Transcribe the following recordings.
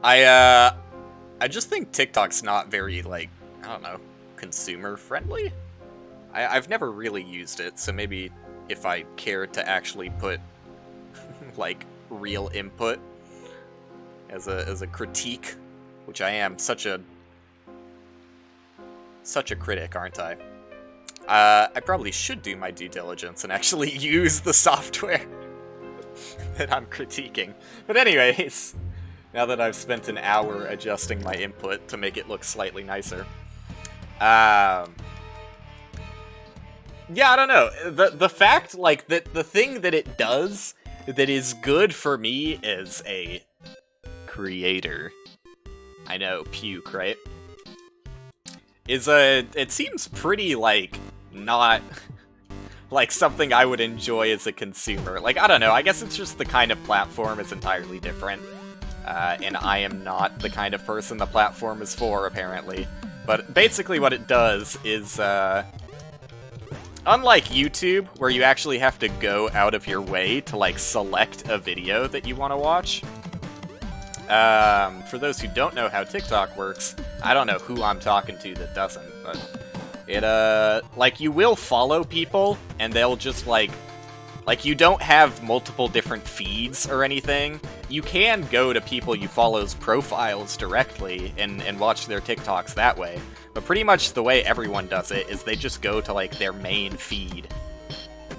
I just think TikTok's not very, like, I don't know, consumer friendly? I've never really used it, so maybe if I cared to actually put, like, real input as a critique, which I am such a critic, aren't I? I probably should do my due diligence and actually use the software that I'm critiquing. But anyways, now that I've spent an hour adjusting my input to make it look slightly nicer. Yeah, I don't know. The fact, like, that the thing that it does that is good for me as a creator, I know, puke, right? It seems pretty, like, not like something I would enjoy as a consumer. Like, I don't know, I guess it's just the kind of platform is entirely different. And I am not the kind of person the platform is for, apparently. But basically what it does is, unlike YouTube, where you actually have to go out of your way to, like, select a video that you want to watch, for those who don't know how TikTok works, I don't know who I'm talking to that doesn't, but it, like, you will follow people, and they'll just, like, you don't have multiple different feeds or anything. You can go to people you follow's profiles directly and watch their TikToks that way. But pretty much the way everyone does it is they just go to, like, their main feed.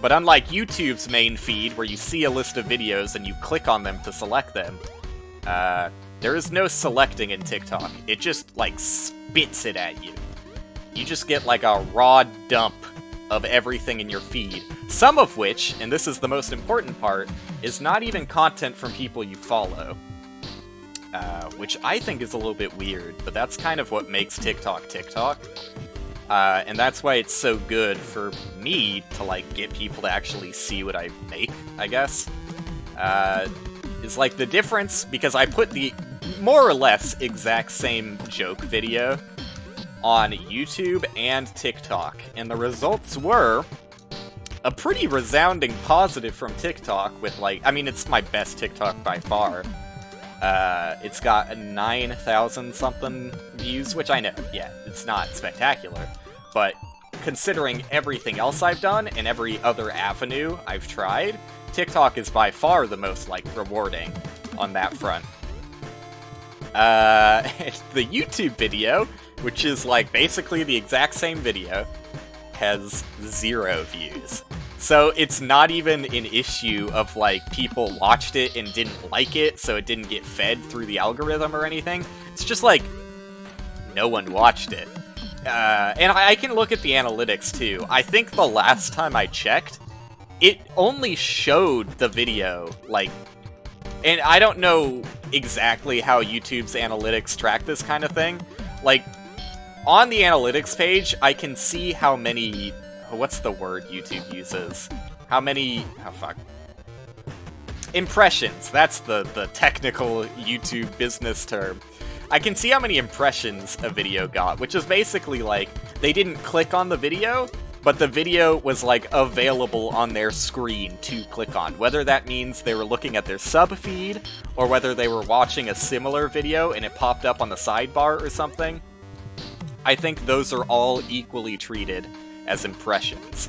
But unlike YouTube's main feed, where you see a list of videos and you click on them to select them, there is no selecting in TikTok. It just, like, spits it at you. You just get, like, a raw dump of everything in your feed. Some of which, and this is the most important part, is not even content from people you follow. Which I think is a little bit weird, but that's kind of what makes TikTok TikTok. And that's why it's so good for me to, like, get people to actually see what I make, I guess. Is, like, the difference, because I put the more or less exact same joke video on YouTube and TikTok, and the results were a pretty resounding positive from TikTok with, like, I mean, it's my best TikTok by far. It's got 9,000 something views, which I know, yeah, it's not spectacular, but considering everything else I've done and every other avenue I've tried, TikTok is by far the most, like, rewarding on that front. The YouTube video, which is, like, basically the exact same video, has 0 views. So it's not even an issue of, like, people watched it and didn't like it, so it didn't get fed through the algorithm or anything. It's just, like, no one watched it. And I can look at the analytics, too. I think the last time I checked, it only showed the video, like... And I don't know exactly how YouTube's analytics track this kind of thing. Like, on the analytics page, I can see how many... What's the word YouTube uses? How many... Oh, fuck. Impressions. That's the technical YouTube business term. I can see how many impressions a video got, which is basically, like, they didn't click on the video, but the video was, like, available on their screen to click on. Whether that means they were looking at their sub feed, or whether they were watching a similar video and it popped up on the sidebar or something. I think those are all equally treated as impressions.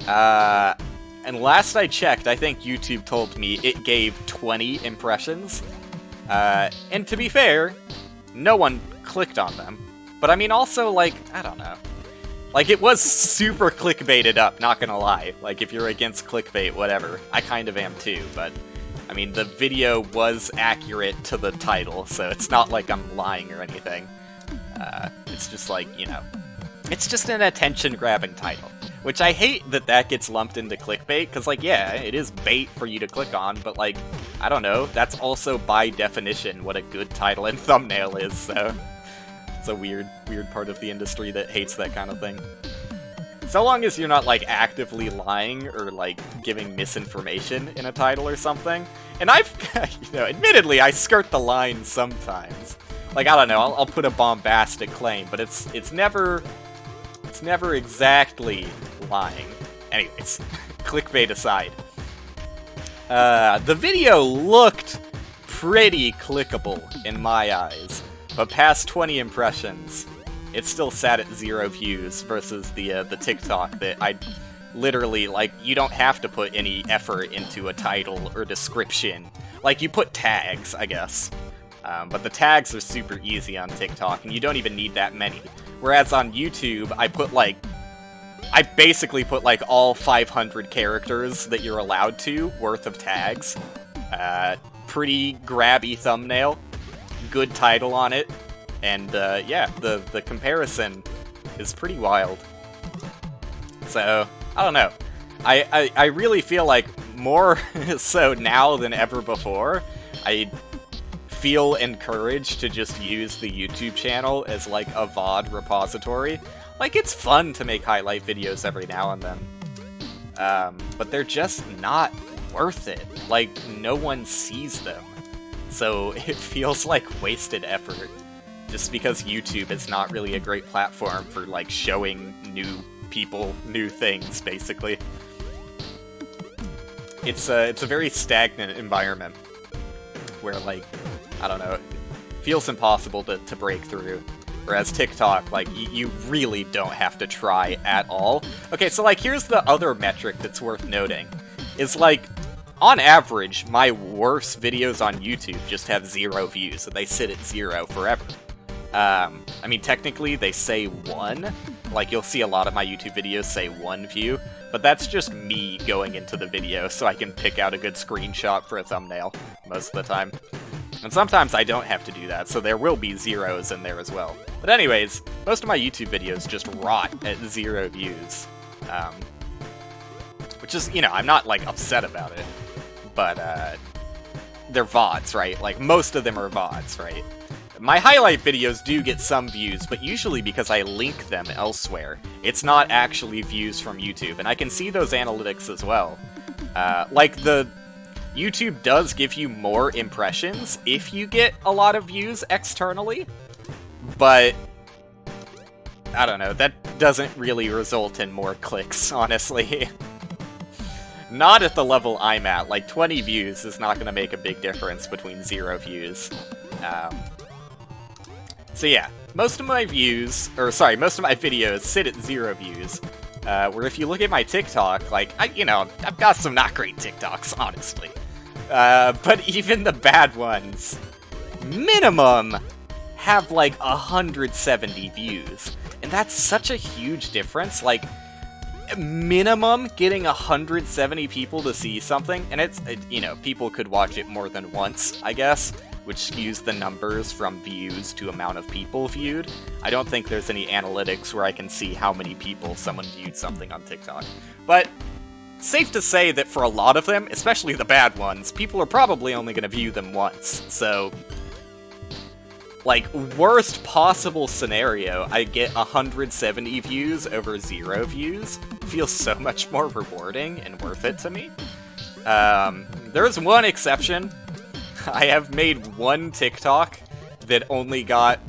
And last I checked, I think YouTube told me it gave 20 impressions. And to be fair, no one clicked on them. But I mean, also, like, I don't know. Like, it was super clickbaited up, not gonna lie. Like, if you're against clickbait, whatever. I kind of am too, but... I mean, the video was accurate to the title, so it's not like I'm lying or anything. It's just like, you know... It's just an attention-grabbing title. Which I hate that gets lumped into clickbait, because, like, yeah, it is bait for you to click on, but, like, I don't know, that's also by definition what a good title and thumbnail is, so... It's a weird part of the industry that hates that kind of thing. So long as you're not, like, actively lying or, like, giving misinformation in a title or something. And I've, you know, admittedly, I skirt the line sometimes. Like, I don't know, I'll put a bombastic claim, but it's never exactly lying. Anyways, clickbait aside. The video looked pretty clickable in my eyes. But past 20 impressions, it's still sat at 0 views versus the TikTok that I literally, like, you don't have to put any effort into a title or description. Like, you put tags, I guess. But the tags are super easy on TikTok, and you don't even need that many. Whereas on YouTube, I basically put, like, all 500 characters that you're allowed to worth of tags. Pretty grabby thumbnail, good title on it, and, yeah, the comparison is pretty wild. So, I don't know. I really feel like more so now than ever before, I feel encouraged to just use the YouTube channel as like a VOD repository. Like, it's fun to make highlight videos every now and then. But they're just not worth it. Like, no one sees them. So it feels like wasted effort. Just because YouTube is not really a great platform for, like, showing new people new things, basically. It's a very stagnant environment where, like, I don't know, it feels impossible to break through. Whereas TikTok, like, you really don't have to try at all. Okay, so, like, here's the other metric that's worth noting. Is, like, on average, my worst videos on YouTube just have 0 views, so they sit at 0 forever. I mean, technically, they say 1. Like, you'll see a lot of my YouTube videos say 1 view, but that's just me going into the video so I can pick out a good screenshot for a thumbnail most of the time. And sometimes I don't have to do that, so there will be 0s in there as well. But anyways, most of my YouTube videos just rot at 0 views. Which is, you know, I'm not, like, upset about it. But, they're VODs, right? Like, most of them are VODs, right? My highlight videos do get some views, but usually because I link them elsewhere. It's not actually views from YouTube, and I can see those analytics as well. Like, YouTube does give you more impressions if you get a lot of views externally, but I don't know, that doesn't really result in more clicks, honestly. Not at the level I'm at. Like, 20 views is not going to make a big difference between 0 views. So yeah, most of my videos sit at 0 views. Where if you look at my TikTok, like, I've got some not great TikToks, honestly. But even the bad ones, minimum, have like 170 views. And that's such a huge difference, like, minimum getting 170 people to see something, and it's, people could watch it more than once, I guess, which skews the numbers from views to amount of people viewed. I don't think there's any analytics where I can see how many people someone viewed something on TikTok. But safe to say that for a lot of them, especially the bad ones, people are probably only going to view them once. So, like, worst possible scenario, I get 170 views over 0 views. Feels so much more rewarding and worth it to me. There's one exception. I have made one TikTok that only got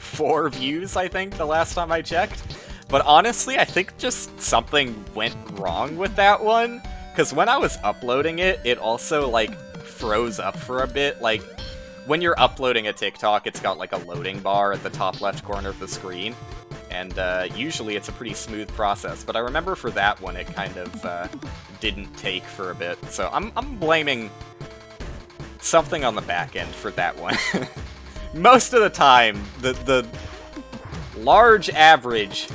4 views, I think, the last time I checked. But honestly, I think just something went wrong with that one. Because when I was uploading it, it also, like, froze up for a bit. Like, when you're uploading a TikTok, it's got, like, a loading bar at the top left corner of the screen. And usually it's a pretty smooth process. But I remember for that one, it kind of didn't take for a bit. So I'm blaming something on the back end for that one. Most of the time, the large average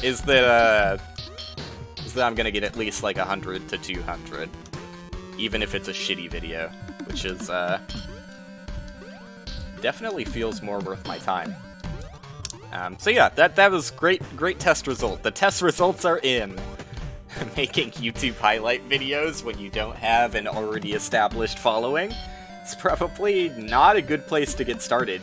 is that I'm gonna get at least like 100 to 200, even if it's a shitty video, which is definitely feels more worth my time. So yeah, that was great test result. The test results are in. Making YouTube highlight videos when you don't have an already established following, it's probably not a good place to get started.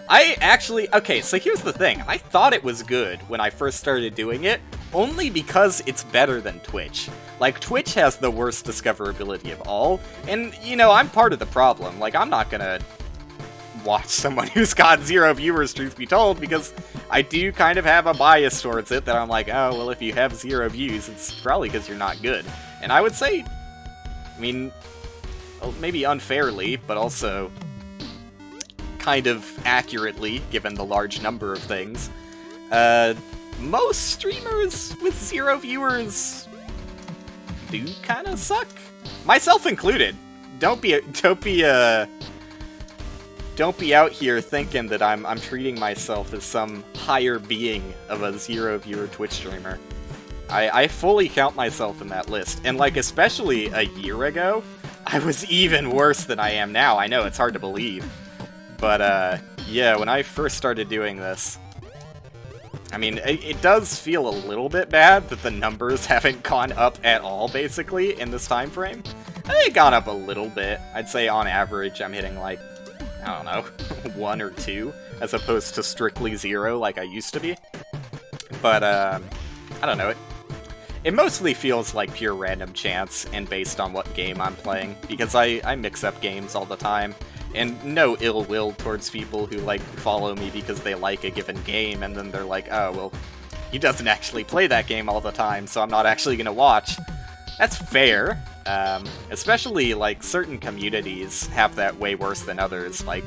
Okay, so here's the thing. I thought it was good when I first started doing it, only because it's better than Twitch. Like, Twitch has the worst discoverability of all, and, I'm part of the problem. Like, I'm not gonna watch someone who's got 0 viewers, truth be told, because I do kind of have a bias towards it that I'm like, oh, well, if you have 0 views, it's probably because you're not good. And I would say, I mean, well, maybe unfairly, but also kind of accurately, given the large number of things, most streamers with 0 viewers do kind of suck. Myself included. Don't be out here thinking that I'm treating myself as some higher being of a 0 viewer Twitch streamer. I fully count myself in that list, and like especially a year ago, I was even worse than I am now. I know, it's hard to believe. But yeah, when I first started doing this, I mean, it does feel a little bit bad that the numbers haven't gone up at all, basically, in this time frame. They've gone up a little bit. I'd say on average I'm hitting like, I don't know, 1 or 2, as opposed to strictly 0 like I used to be. But, I don't know, it mostly feels like pure random chance and based on what game I'm playing, because I mix up games all the time. And no ill will towards people who, like, follow me because they like a given game, and then they're like, oh, well, he doesn't actually play that game all the time, so I'm not actually gonna watch. That's fair. Especially, like, certain communities have that way worse than others. Like,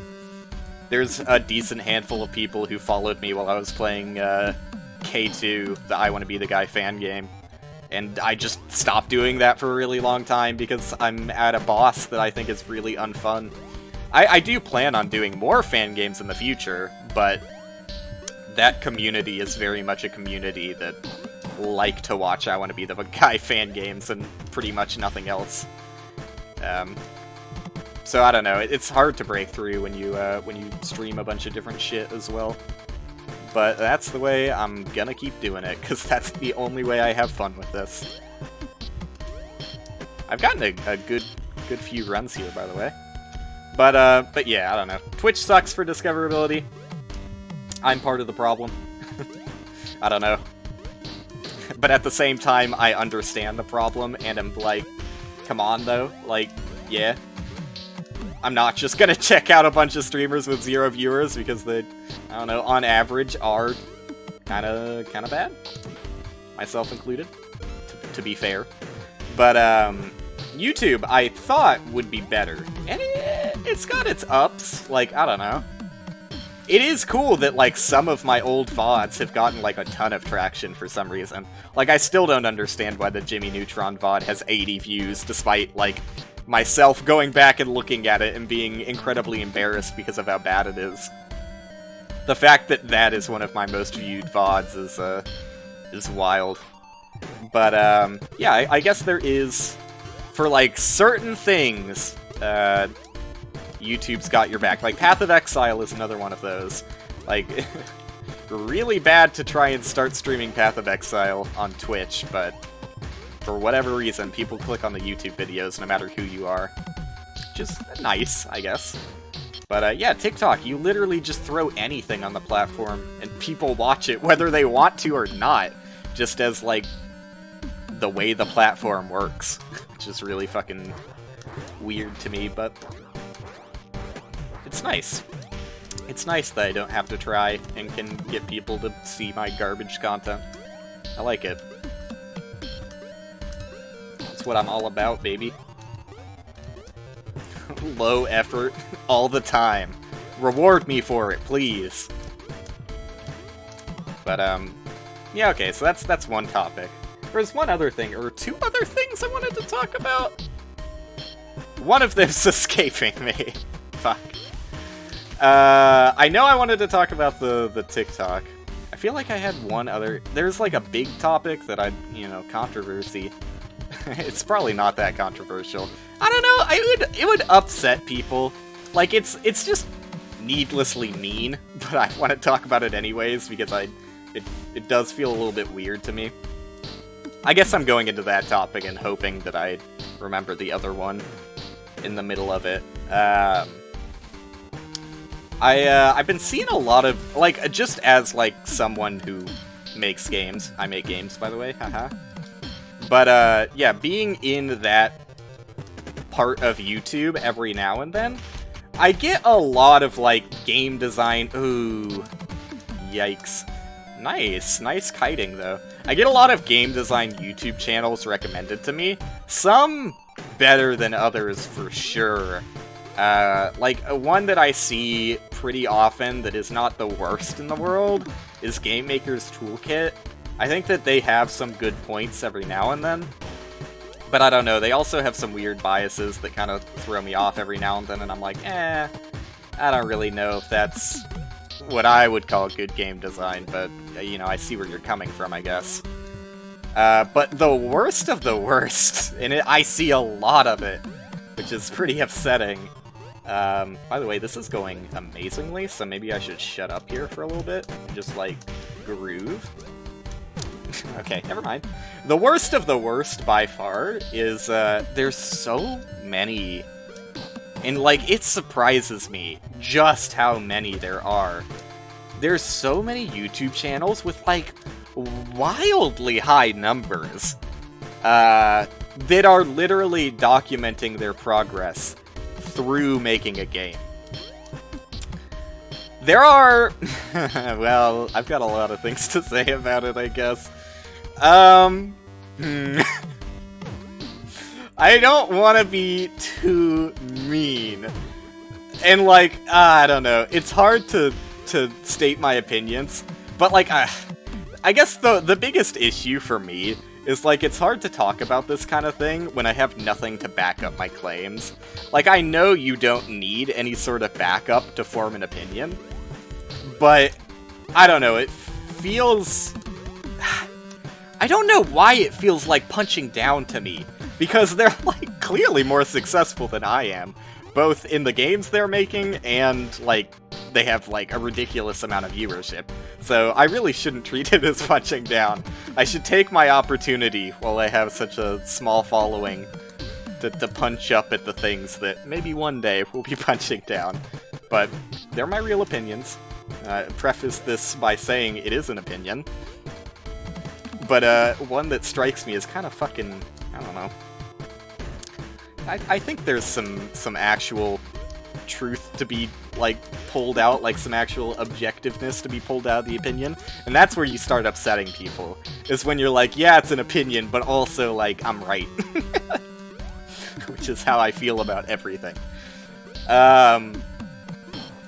there's a decent handful of people who followed me while I was playing, K2, the I Wanna Be the Guy fan game. And I just stopped doing that for a really long time because I'm at a boss that I think is really unfun. I do plan on doing more fan games in the future, but that community is very much a community that like to watch I Wanna Be the Guy fan games and pretty much nothing else. So I don't know, it's hard to break through when you stream a bunch of different shit as well. But that's the way I'm gonna keep doing it, because that's the only way I have fun with this. I've gotten a good few runs here, by the way. But yeah, I don't know. Twitch sucks for discoverability. I'm part of the problem. I don't know. But at the same time, I understand the problem, and I'm like, come on, though. Like, yeah. I'm not just gonna check out a bunch of streamers with 0 viewers, because they, I don't know, on average are kinda bad. Myself included, to be fair. But, YouTube, I thought, would be better. And it's got its ups, like, I don't know. It is cool that, like, some of my old VODs have gotten, like, a ton of traction for some reason. Like, I still don't understand why the Jimmy Neutron VOD has 80 views, despite, like, myself going back and looking at it and being incredibly embarrassed because of how bad it is. The fact that that is one of my most viewed VODs is wild. But, yeah, I guess there is... For, like, certain things, YouTube's got your back. Like, Path of Exile is another one of those. Like, really bad to try and start streaming Path of Exile on Twitch, but for whatever reason, people click on the YouTube videos no matter who you are. Just nice, I guess. But, yeah, TikTok, you literally just throw anything on the platform, and people watch it whether they want to or not, just as, like, the way the platform works. Which is really fucking weird to me, but it's nice. It's nice that I don't have to try and can get people to see my garbage content. I like it. That's what I'm all about, baby. Low effort, all the time. Reward me for it, please. But, yeah, okay, so that's one topic. There's one other thing, or 2 other things I wanted to talk about. One of them's escaping me. Fuck. I know I wanted to talk about the TikTok. I feel like I had one other... There's like a big topic that controversy. It's probably not that controversial. I don't know, it would upset people. Like, it's just needlessly mean, but I want to talk about it anyways, because it does feel a little bit weird to me. I guess I'm going into that topic and hoping that I remember the other one in the middle of it. I've been seeing a lot of, like, just as, like, someone who makes games. I make games, by the way, haha. But, yeah, being in that part of YouTube every now and then, I get a lot of, like, game design. Ooh, yikes. Nice kiting, though. I get a lot of game design YouTube channels recommended to me. Some better than others for sure. Like, one that I see pretty often that is not the worst in the world is Game Maker's Toolkit. I think that they have some good points every now and then. But I don't know, they also have some weird biases that kind of throw me off every now and then, and I'm like, I don't really know if that's what I would call good game design, but, you know, I see where you're coming from, I guess. But the worst of the worst, and I see a lot of it, which is pretty upsetting. By the way, this is going amazingly, so maybe I should shut up here for a little bit and just, like, groove. Okay, never mind. The worst of the worst, by far, is, there's so many. And, like, it surprises me just how many there are. There's so many YouTube channels with, like, wildly high numbers, that are literally documenting their progress through making a game. There are... well, I've got a lot of things to say about it, I guess. I don't want to be too mean. And, like, I don't know. It's hard to state my opinions. But, like, I guess the biggest issue for me is, like, it's hard to talk about this kind of thing when I have nothing to back up my claims. Like, I know you don't need any sort of backup to form an opinion. But, I don't know, it feels... I don't know why it feels like punching down to me, because they're, like, clearly more successful than I am, both in the games they're making and, like, they have, like, a ridiculous amount of viewership. So I really shouldn't treat it as punching down. I should take my opportunity while I have such a small following to punch up at the things that maybe one day will be punching down. But they're my real opinions. Preface this by saying it is an opinion. But, one that strikes me as kind of fucking, I don't know. I think there's some actual truth to be, like, pulled out, like some actual objectiveness to be pulled out of the opinion. And that's where you start upsetting people, is when you're like, yeah, it's an opinion, but also, like, I'm right. Which is how I feel about everything.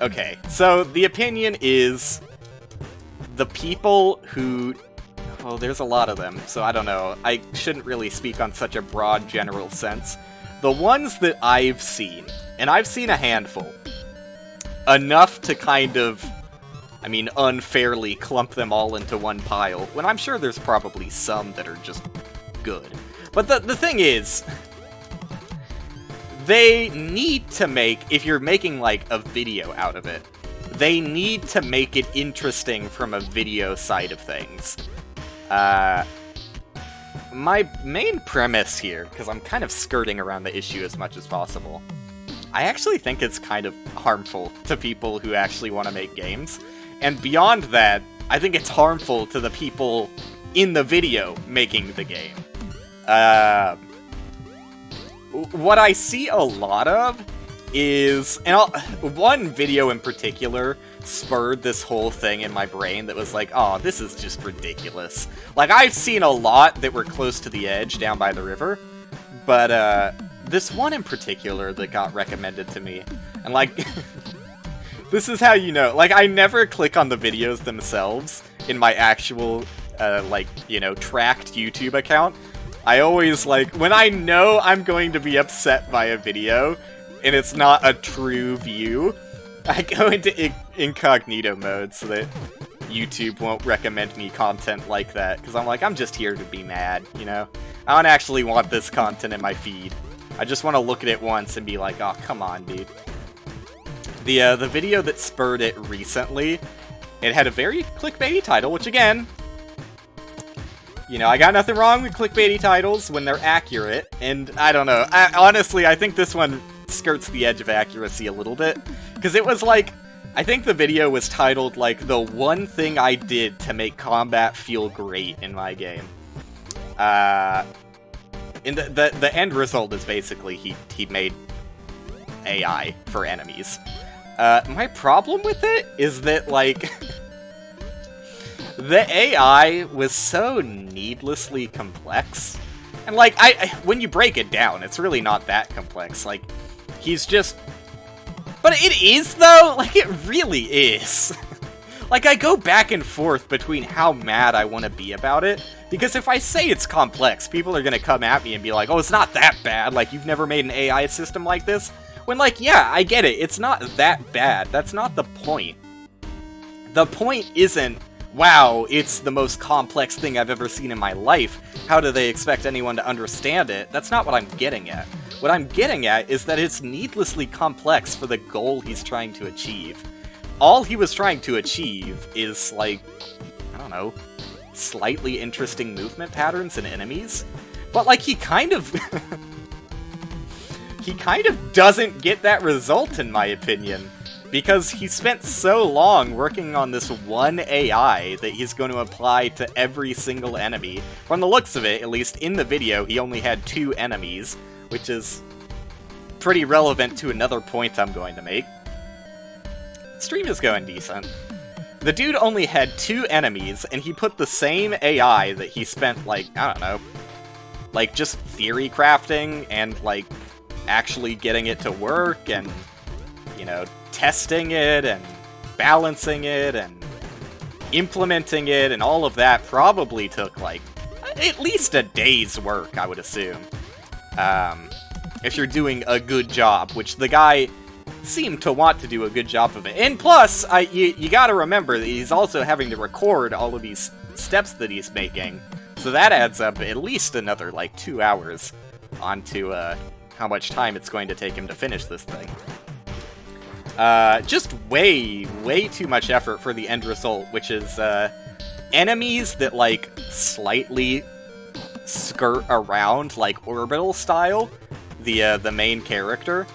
Okay, so the opinion is the people who... Well, there's a lot of them, so I don't know. I shouldn't really speak on such a broad, general sense. The ones that I've seen, and I've seen a handful, enough to kind of, I mean, unfairly clump them all into one pile, when I'm sure there's probably some that are just good. But the thing is, they need to make, if you're making, like, a video out of it, they need to make it interesting from a video side of things. My main premise here, because I'm kind of skirting around the issue as much as possible, I actually think it's kind of harmful to people who actually want to make games. And beyond that, I think it's harmful to the people in the video making the game. What I see a lot of is, and one video in particular spurred this whole thing in my brain that was like, oh, this is just ridiculous. Like, I've seen a lot that were close to the edge down by the river, but this one in particular that got recommended to me, and like, this is how you know, like, I never click on the videos themselves in my actual, like, you know, tracked YouTube account. I always, like, when I know I'm going to be upset by a video, and it's not a true view, I go into incognito mode so that YouTube won't recommend me content like that, because I'm like, I'm just here to be mad, you know? I don't actually want this content in my feed. I just want to look at it once and be like, oh, come on, dude. The video that spurred it recently, it had a very clickbaity title, which again, you know, I got nothing wrong with clickbaity titles when they're accurate, and I don't know. Honestly, I think this one skirts the edge of accuracy a little bit, because it was like, I think the video was titled, like, the one thing I did to make combat feel great in my game. And the end result is basically he made AI for enemies. My problem with it is that, like, the AI was so needlessly complex And, like, when you break it down, it's really not that complex. Like, he's just... But it is, though! Like, it really is. Like, I go back and forth between how mad I want to be about it, because if I say it's complex, people are gonna come at me and be like, oh, it's not that bad, like, you've never made an AI system like this? When, like, yeah, I get it, it's not that bad. That's not the point. The point isn't, wow, it's the most complex thing I've ever seen in my life. How do they expect anyone to understand it? That's not what I'm getting at. What I'm getting at is that it's needlessly complex for the goal he's trying to achieve. All he was trying to achieve is, like, I don't know, slightly interesting movement patterns in enemies. But, like, he kind of... he kind of doesn't get that result, in my opinion. Because he spent so long working on this one AI that he's going to apply to every single enemy. From the looks of it, at least in the video, he only had 2 enemies, which is pretty relevant to another point I'm going to make. Stream is going decent. The dude only had 2 enemies, and he put the same AI that he spent, like, I don't know, like, just theory crafting and, like, actually getting it to work and, you know, testing it and balancing it and implementing it and all of that probably took, like, at least a day's work, I would assume. If you're doing a good job, which the guy seemed to want to do a good job of it. And plus, you gotta remember that he's also having to record all of these steps that he's making, so that adds up at least another, like, 2 hours onto, how much time it's going to take him to finish this thing. Just way too much effort for the end result, which is, enemies that, like, slightly skirt around, like, orbital style, the main character,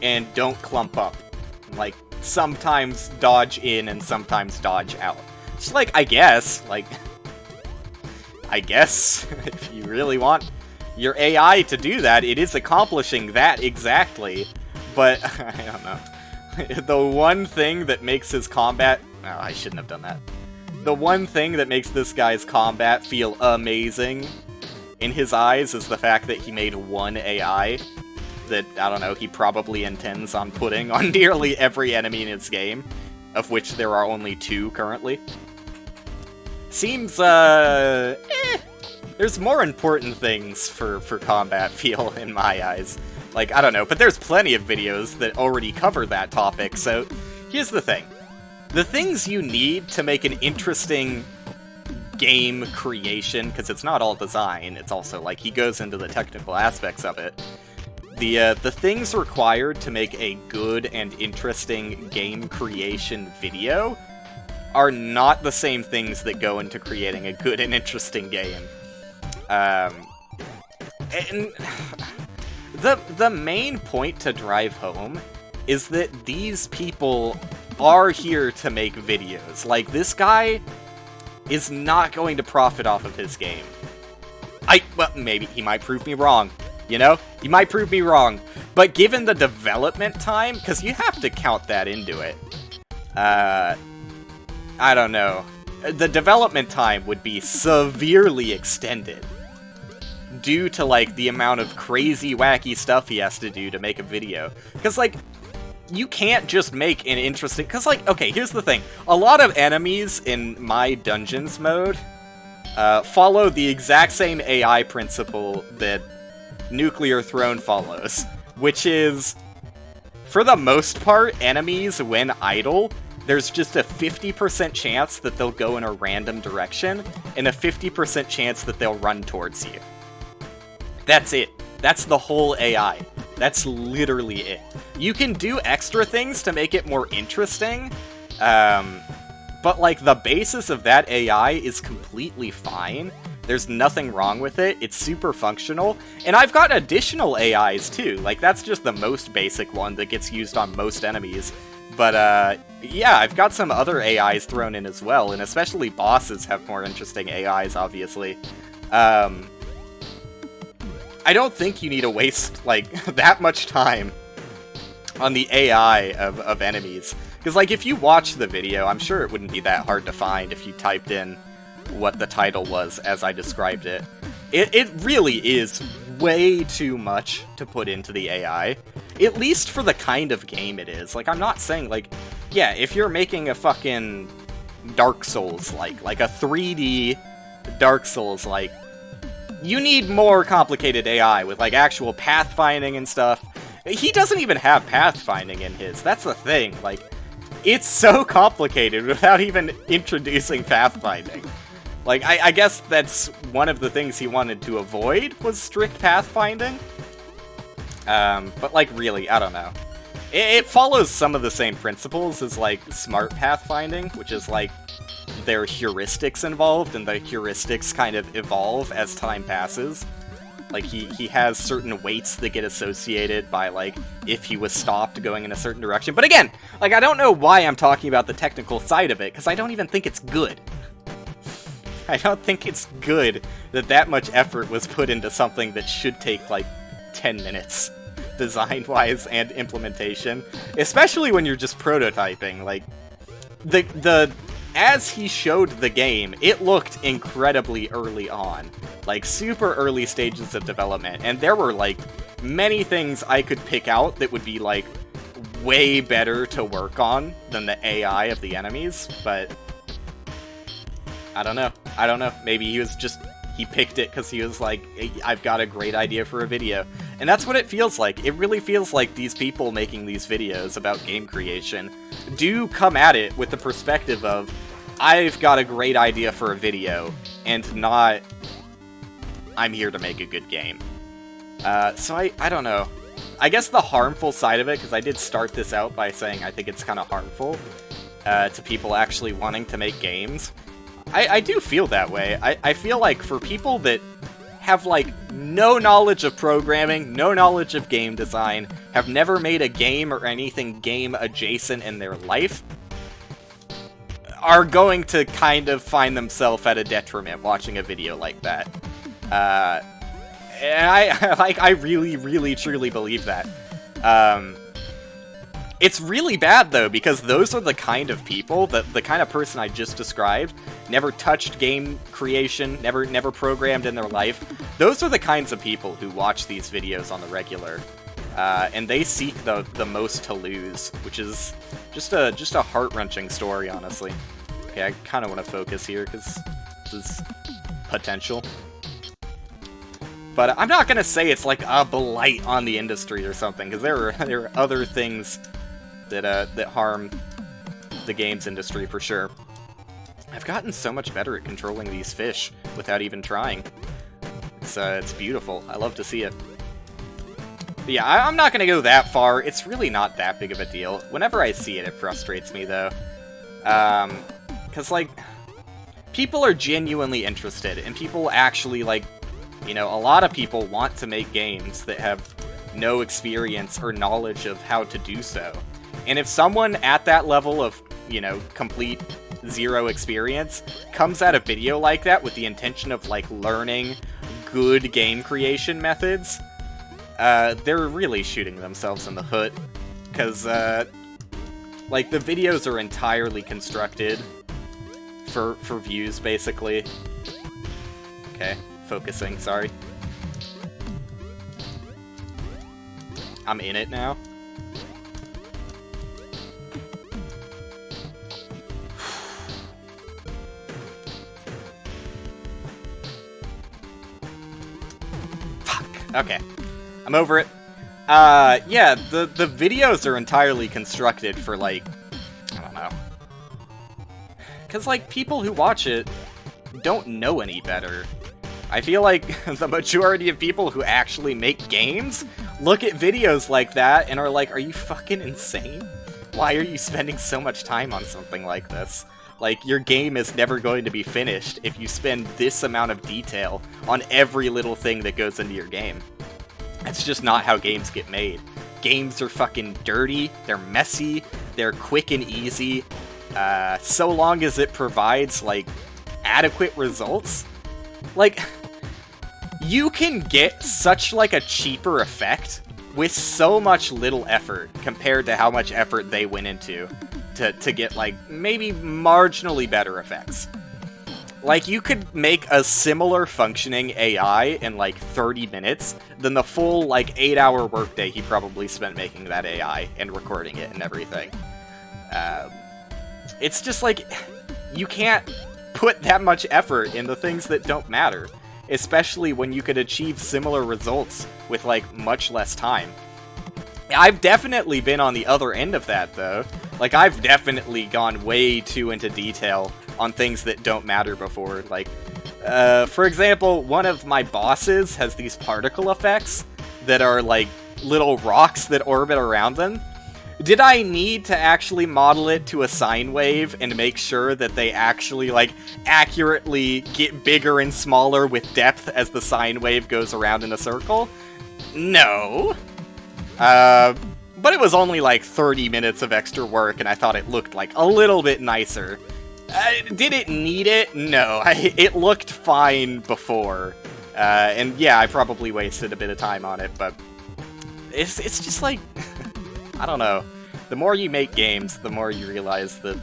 and don't clump up. Like, sometimes dodge in and sometimes dodge out. It's like, I guess, if you really want your AI to do that, it is accomplishing that exactly, but, I don't know. The one thing that makes his combat... Oh, I shouldn't have done that. The one thing that makes this guy's combat feel amazing in his eyes is the fact that he made one AI that, I don't know, he probably intends on putting on nearly every enemy in his game, of which there are only 2 currently. Seems, there's more important things for combat feel in my eyes. Like, I don't know, but there's plenty of videos that already cover that topic, so here's the thing. The things you need to make an interesting game creation, because it's not all design, it's also, like, he goes into the technical aspects of it. The things required to make a good and interesting game creation video are not the same things that go into creating a good and interesting game. And the main point to drive home is that these people are here to make videos. Like, this guy is not going to profit off of his game. Well, maybe he might prove me wrong. You know? He might prove me wrong. But given the development time, because you have to count that into it, I don't know. The development time would be severely extended due to, like, the amount of crazy, wacky stuff he has to do to make a video. Because, like, you can't just make an interesting... Because, like, okay, here's the thing. A lot of enemies in my Dungeons mode follow the exact same AI principle that Nuclear Throne follows, which is, for the most part, enemies, when idle, there's just a 50% chance that they'll go in a random direction, and a 50% chance that they'll run towards you. That's it. That's the whole AI. That's literally it. You can do extra things to make it more interesting, but, like, the basis of that AI is completely fine. There's nothing wrong with it, it's super functional, and I've got additional AIs too, like, that's just the most basic one that gets used on most enemies. But, yeah, I've got some other AIs thrown in as well, and especially bosses have more interesting AIs, obviously. I don't think you need to waste, like, that much time on the AI of enemies. Because, like, if you watch the video, I'm sure it wouldn't be that hard to find if you typed in what the title was as I described it. It really is way too much to put into the AI. At least for the kind of game it is. Like, I'm not saying, like, yeah, if you're making a fucking Dark Souls-like a 3D Dark Souls-like, you need more complicated AI with, like, actual pathfinding and stuff. He doesn't even have pathfinding in his. That's the thing. Like, it's so complicated without even introducing pathfinding. Like, I guess that's one of the things he wanted to avoid, was strict pathfinding. But, like, really, I don't know. It follows some of the same principles as, like, smart pathfinding, which is, like, there are heuristics involved, and the heuristics kind of evolve as time passes. Like, he has certain weights that get associated by, like, if he was stopped going in a certain direction. But again, like, I don't know why I'm talking about the technical side of it, because I don't even think it's good. I don't think it's good that that much effort was put into something that should take, like, 10 minutes, design-wise and implementation. Especially when you're just prototyping. Like, as he showed the game, it looked incredibly early on. Like, super early stages of development. And there were, like, many things I could pick out that would be, like, way better to work on than the AI of the enemies, but I don't know. Maybe he picked it because he was like, hey, I've got a great idea for a video. And that's what it feels like. It really feels like these people making these videos about game creation do come at it with the perspective of, I've got a great idea for a video, and not, I'm here to make a good game. So I don't know. I guess the harmful side of it, because I did start this out by saying I think it's kind of harmful to people actually wanting to make games. I do feel that way. I feel like for people that have, like, no knowledge of programming, no knowledge of game design, have never made a game or anything game adjacent in their life, are going to kind of find themselves at a detriment watching a video like that. And I really, really, truly believe that. It's really bad, though, because those are the kind of people, the kind of person I just described, never touched game creation, never programmed in their life. Those are the kinds of people who watch these videos on the regular. And they seek the most to lose, which is just a heart-wrenching story, honestly. Okay, I kind of want to focus here, because this is potential. But I'm not going to say it's like a blight on the industry or something, because there are other things that harm the games industry for sure. I've gotten so much better at controlling these fish without even trying. It's beautiful. I love to see it. But yeah, I'm not going to go that far. It's really not that big of a deal. Whenever I see it, it frustrates me, though. Because, like, people are genuinely interested, and people actually, like, you know, a lot of people want to make games that have no experience or knowledge of how to do so. And if someone at that level of, you know, complete zero experience comes at a video like that with the intention of, like, learning good game creation methods, they're really shooting themselves in the foot. Because, like, the videos are entirely constructed for views, basically. Okay, focusing, sorry. I'm in it now. Okay, I'm over it. Yeah, the videos are entirely constructed for, like, I don't know. Because, like, people who watch it don't know any better. I feel like the majority of people who actually make games look at videos like that and are like, are you fucking insane? Why are you spending so much time on something like this? Like, your game is never going to be finished if you spend this amount of detail on every little thing that goes into your game. That's just not how games get made. Games are fucking dirty, they're messy, they're quick and easy, so long as it provides, like, adequate results. Like, you can get such, like, a cheaper effect with so much little effort compared to how much effort they went into to get, like, maybe marginally better effects. Like, you could make a similar functioning AI in, like, 30 minutes than the full, like, 8-hour workday he probably spent making that AI and recording it and everything. It's just, like, you can't put that much effort into things that don't matter. Especially when you could achieve similar results with, like, much less time. I've definitely been on the other end of that, though. Like, I've definitely gone way too into detail on things that don't matter before. Like, for example, one of my bosses has these particle effects that are, like, little rocks that orbit around them. Did I need to actually model it to a sine wave and make sure that they actually, like, accurately get bigger and smaller with depth as the sine wave goes around in a circle? No. But it was only like 30 minutes of extra work, and I thought it looked like a little bit nicer. Did it need it? No. It looked fine before. And yeah, I probably wasted a bit of time on it, but it's just like, I don't know. The more you make games, the more you realize that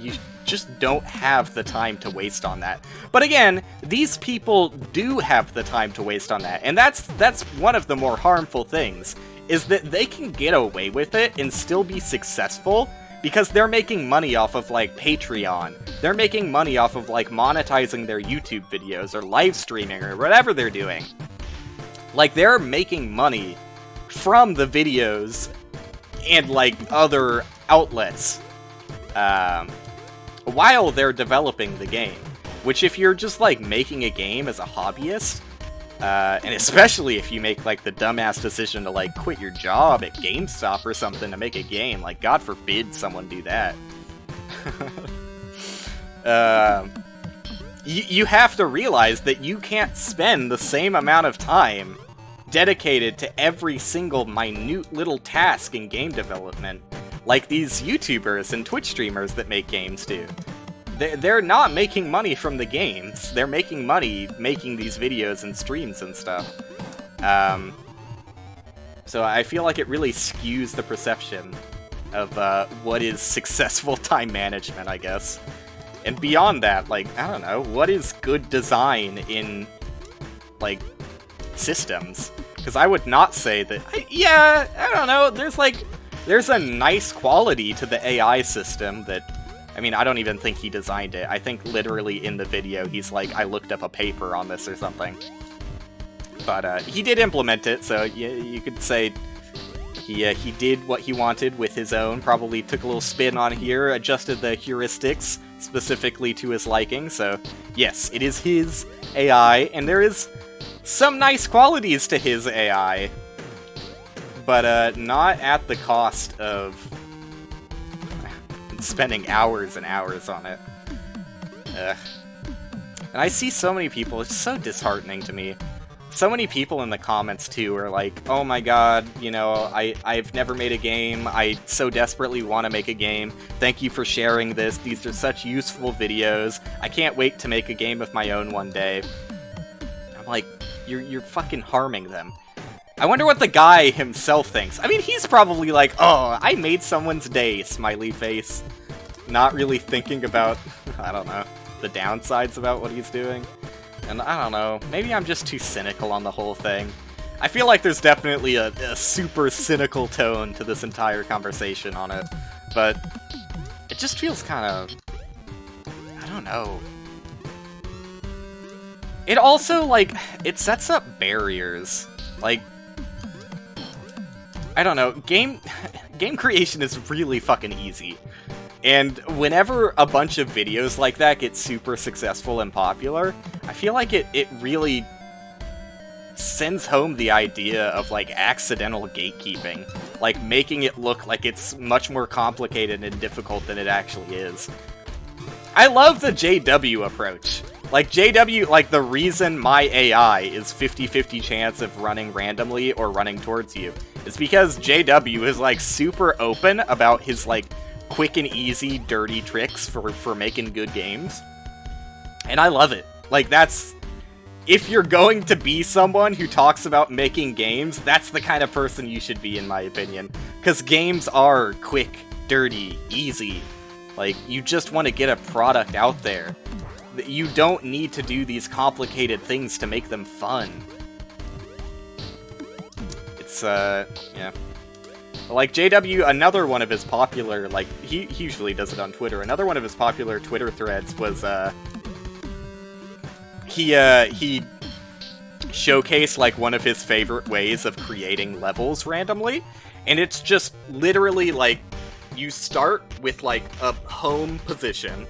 you just don't have the time to waste on that. But again, these people do have the time to waste on that, and that's one of the more harmful things, is that they can get away with it and still be successful because they're making money off of, like, Patreon. They're making money off of, like, monetizing their YouTube videos or live streaming or whatever they're doing. Like, they're making money from the videos and, like, other outlets while they're developing the game. Which, if you're just, like, making a game as a hobbyist, and especially if you make, like, the dumbass decision to, like, quit your job at GameStop or something to make a game, like, God forbid someone do that. You have to realize that you can't spend the same amount of time dedicated to every single minute little task in game development like these YouTubers and Twitch streamers that make games do. They're not making money from the games. They're making money making these videos and streams and stuff. So I feel like it really skews the perception of what is successful time management, I guess. And beyond that, like, I don't know, what is good design in, like, systems? Because I would not say that... I don't know, there's a nice quality to the AI system that... I mean, I don't even think he designed it. I think literally in the video, he's like, I looked up a paper on this or something. But he did implement it, so you could say he did what he wanted with his own. Probably took a little spin on here, adjusted the heuristics specifically to his liking. So yes, it is his AI, and there is some nice qualities to his AI. But not at the cost of spending hours and hours on it. And I see so many people, it's so disheartening to me. So many people in the comments, too, are like, oh my god, you know, I've never made a game, I so desperately want to make a game, thank you for sharing this, these are such useful videos, I can't wait to make a game of my own one day. I'm like, you're fucking harming them. I wonder what the guy himself thinks. I mean, he's probably like, oh, I made someone's day, smiley face. Not really thinking about, I don't know, the downsides about what he's doing. And I don't know, maybe I'm just too cynical on the whole thing. I feel like there's definitely a super cynical tone to this entire conversation on it. But it just feels kind of, I don't know. It also, like, it sets up barriers. Like, I don't know, game creation is really fucking easy. And whenever a bunch of videos like that get super successful and popular, I feel like it really sends home the idea of, like, accidental gatekeeping. Like, making it look like it's much more complicated and difficult than it actually is. I love the JW approach. Like, JW, like, the reason my AI is 50-50 chance of running randomly or running towards you is because JW is, like, super open about his, like, quick and easy, dirty tricks for making good games. And I love it. Like, that's... If you're going to be someone who talks about making games, that's the kind of person you should be, in my opinion. Because games are quick, dirty, easy. Like, you just want to get a product out there. You don't need to do these complicated things to make them fun. It's, yeah. Like, JW, another one of his popular, like, he usually does it on Twitter, another one of his popular Twitter threads was, he showcased, like, one of his favorite ways of creating levels randomly, and it's just literally, like, you start with, like, a home position,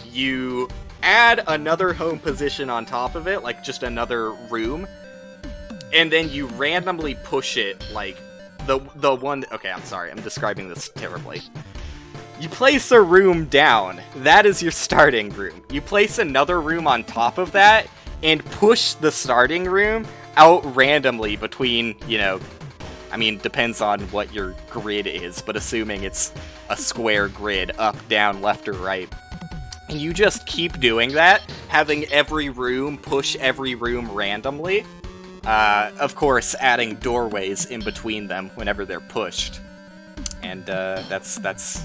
you add another home position on top of it, like, just another room, and then you randomly push it, like, the one... Okay, I'm sorry, I'm describing this terribly. You place a room down, that is your starting room. You place another room on top of that, and push the starting room out randomly between, you know, I mean, depends on what your grid is, but assuming it's a square grid, up, down, left, or right. And you just keep doing that, having every room push every room randomly. Of course, adding doorways in between them whenever they're pushed. And, that's...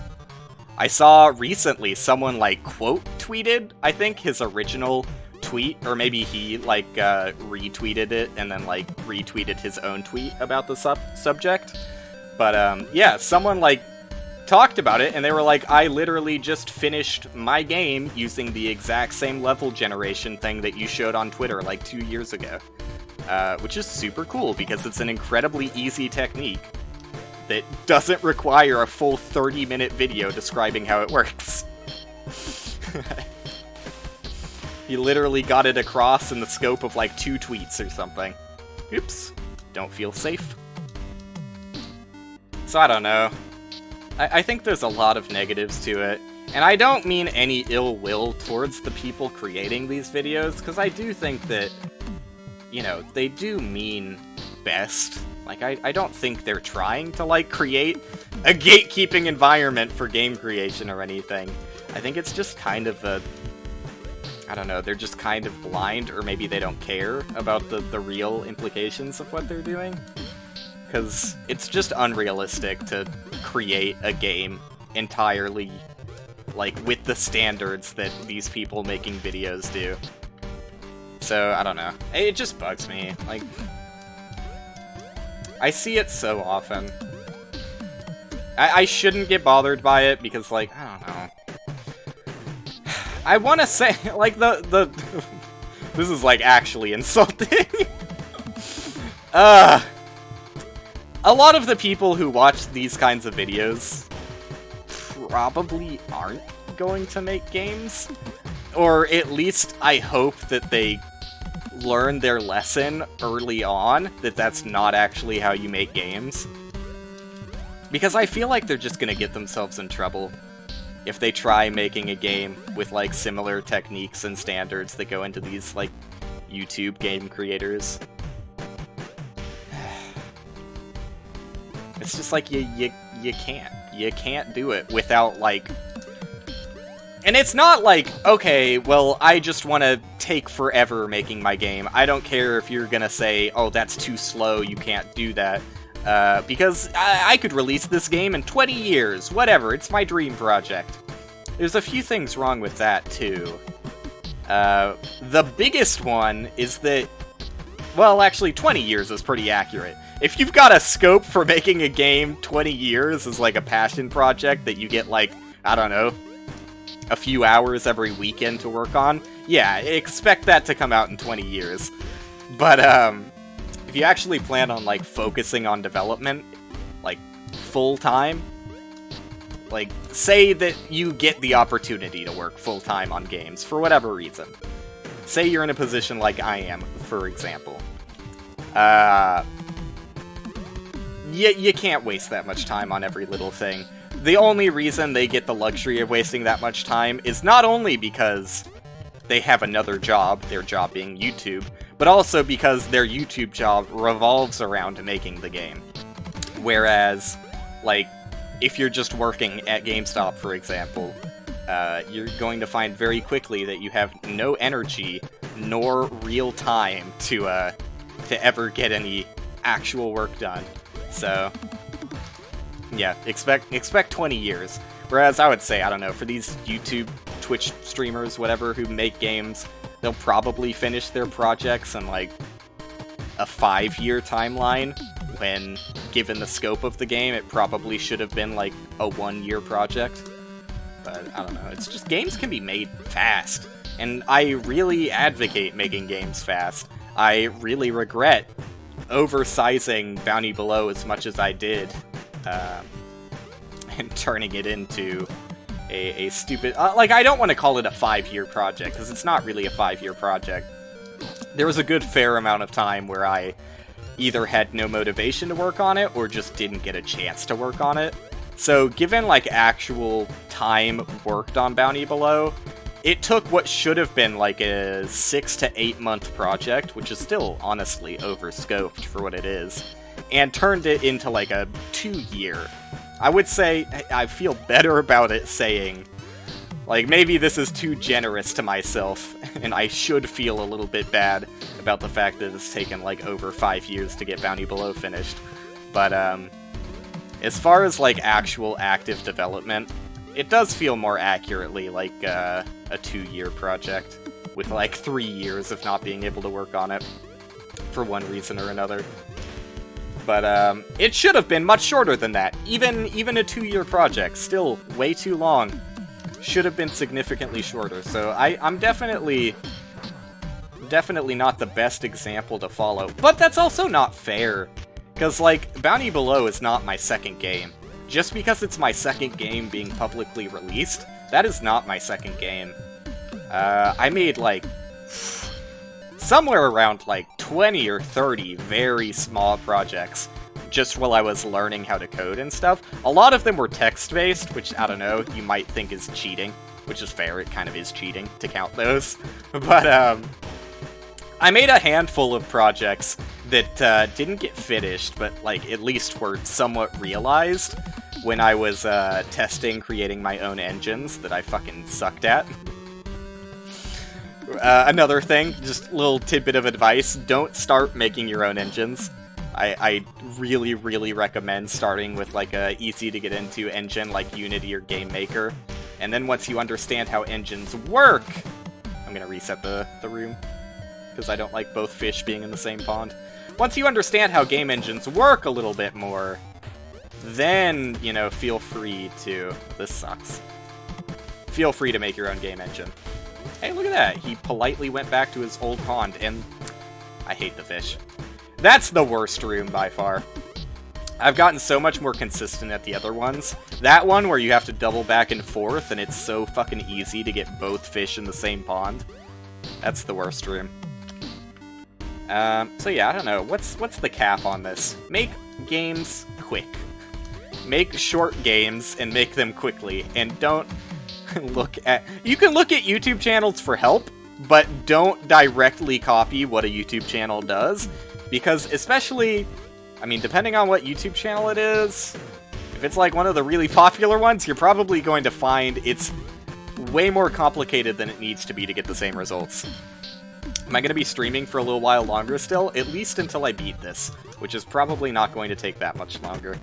I saw recently someone, like, quote-tweeted, I think, his original tweet, or maybe he, like, retweeted it and then, like, retweeted his own tweet about the subject. But, yeah, someone, like, talked about it, and they were like, I literally just finished my game using the exact same level generation thing that you showed on Twitter, like, 2 years ago. Which is super cool, because it's an incredibly easy technique that doesn't require a full 30-minute video describing how it works. He literally got it across in the scope of, like, 2 tweets or something. Oops. Don't feel safe. So I don't know. I think there's a lot of negatives to it. And I don't mean any ill will towards the people creating these videos, because I do think that, you know, they do mean best. Like, I don't think they're trying to, like, create a gatekeeping environment for game creation or anything. I think it's just kind of a... I don't know, they're just kind of blind, or maybe they don't care about the real implications of what they're doing. Because it's just unrealistic to create a game entirely, like, with the standards that these people making videos do. So, I don't know. It just bugs me. Like, I see it so often. I shouldn't get bothered by it because, like, I don't know. I want to say, like, the this is, like, actually insulting. A lot of the people who watch these kinds of videos probably aren't going to make games. Or at least I hope that they learn their lesson early on, that that's not actually how you make games. Because I feel like they're just gonna get themselves in trouble if they try making a game with, like, similar techniques and standards that go into these, like, YouTube game creators. It's just like, you can't. You can't do it without, like... And it's not like, okay, well, I just want to take forever making my game. I don't care if you're gonna say, oh, that's too slow, you can't do that. Because I could release this game in 20 years, whatever, it's my dream project. There's a few things wrong with that, too. The biggest one is that, well, actually, 20 years is pretty accurate. If you've got a scope for making a game 20 years as, like, a passion project that you get, like, I don't know, a few hours every weekend to work on, yeah, expect that to come out in 20 years. But, if you actually plan on, like, focusing on development, like, full-time, like, say that you get the opportunity to work full-time on games, for whatever reason. Say you're in a position like I am, for example. You can't waste that much time on every little thing. The only reason they get the luxury of wasting that much time is not only because they have another job, their job being YouTube, but also because their YouTube job revolves around making the game. Whereas, like, if you're just working at GameStop, for example, you're going to find very quickly that you have no energy nor real time to ever get any actual work done. So, yeah, expect 20 years. Whereas I would say, I don't know, for these YouTube Twitch streamers, whatever, who make games, they'll probably finish their projects in, like, a 5-year timeline, when, given the scope of the game, it probably should have been, like, a 1-year project. But, I don't know, it's just, games can be made fast, and I really advocate making games fast. I really regret oversizing Bounty Below as much as I did, and turning it into a stupid... like, I don't want to call it a 5-year project, because it's not really a 5-year project. There was a good fair amount of time where I either had no motivation to work on it, or just didn't get a chance to work on it. So, given, like, actual time worked on Bounty Below, it took what should have been, like, a 6 to 8 month project, which is still, honestly, overscoped for what it is, and turned it into, like, a 2-year. I would say I feel better about it saying, like, maybe this is too generous to myself, and I should feel a little bit bad about the fact that it's taken, like, over 5 years to get Bounty Below finished. But, as far as, like, actual active development, it does feel more accurately like a 2-year project, with, like, 3 years of not being able to work on it, for one reason or another. But, it should have been much shorter than that. Even a 2-year project, still way too long. Should have been significantly shorter, so I'm definitely not the best example to follow. But that's also not fair, because, like, Bounty Below is not my second game. Just because it's my second game being publicly released, that is not my second game. I made, like, somewhere around, like, 20 or 30 very small projects, just while I was learning how to code and stuff. A lot of them were text-based, which, I don't know, you might think is cheating, which is fair, it kind of is cheating to count those. But, I made a handful of projects that didn't get finished, but, like, at least were somewhat realized when I was testing creating my own engines that I fucking sucked at. Another thing, just a little tidbit of advice, don't start making your own engines. I really, really recommend starting with, like, a easy-to-get-into engine like Unity or Game Maker. And then once you understand how engines work... I'm gonna reset the room, because I don't like both fish being in the same pond. Once you understand how game engines work a little bit more, then, you know, feel free to... This sucks. Feel free to make your own game engine. Hey, look at that! He politely went back to his old pond, and... I hate the fish. That's the worst room by far. I've gotten so much more consistent at the other ones. That one where you have to double back and forth, and it's so fucking easy to get both fish in the same pond. That's the worst room. So yeah, I don't know. What's the cap on this? Make games quick. Make short games and make them quickly, and don't look at... You can look at YouTube channels for help, but don't directly copy what a YouTube channel does, because especially, I mean, depending on what YouTube channel it is, if it's like one of the really popular ones, you're probably going to find it's way more complicated than it needs to be to get the same results. Am I going to be streaming for a little while longer still? At least until I beat this, which is probably not going to take that much longer,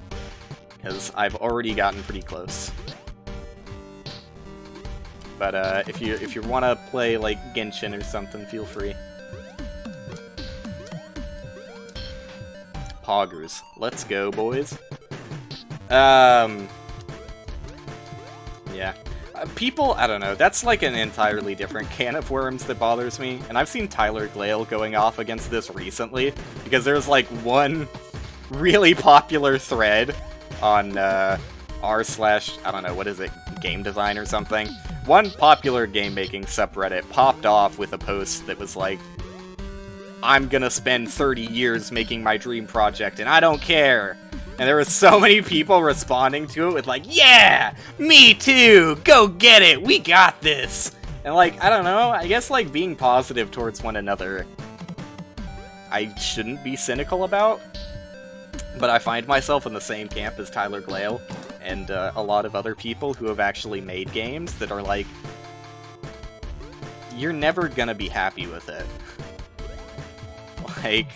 because I've already gotten pretty close. But if you want to play like Genshin or something, feel free. Poggers. Let's go, boys. Yeah. People, I don't know, that's like an entirely different can of worms that bothers me, and I've seen Tyler Glale going off against this recently, because there's like one really popular thread on I don't know, what is it, game design or something? One popular game-making subreddit popped off with a post that was like, I'm gonna spend 30 years making my dream project, and I don't care! And there were so many people responding to it with like, yeah! Me too! Go get it! We got this! And like, I don't know, I guess like being positive towards one another, I shouldn't be cynical about, but I find myself in the same camp as Tyler Glale, and a lot of other people who have actually made games that are like, you're never gonna be happy with it. Like,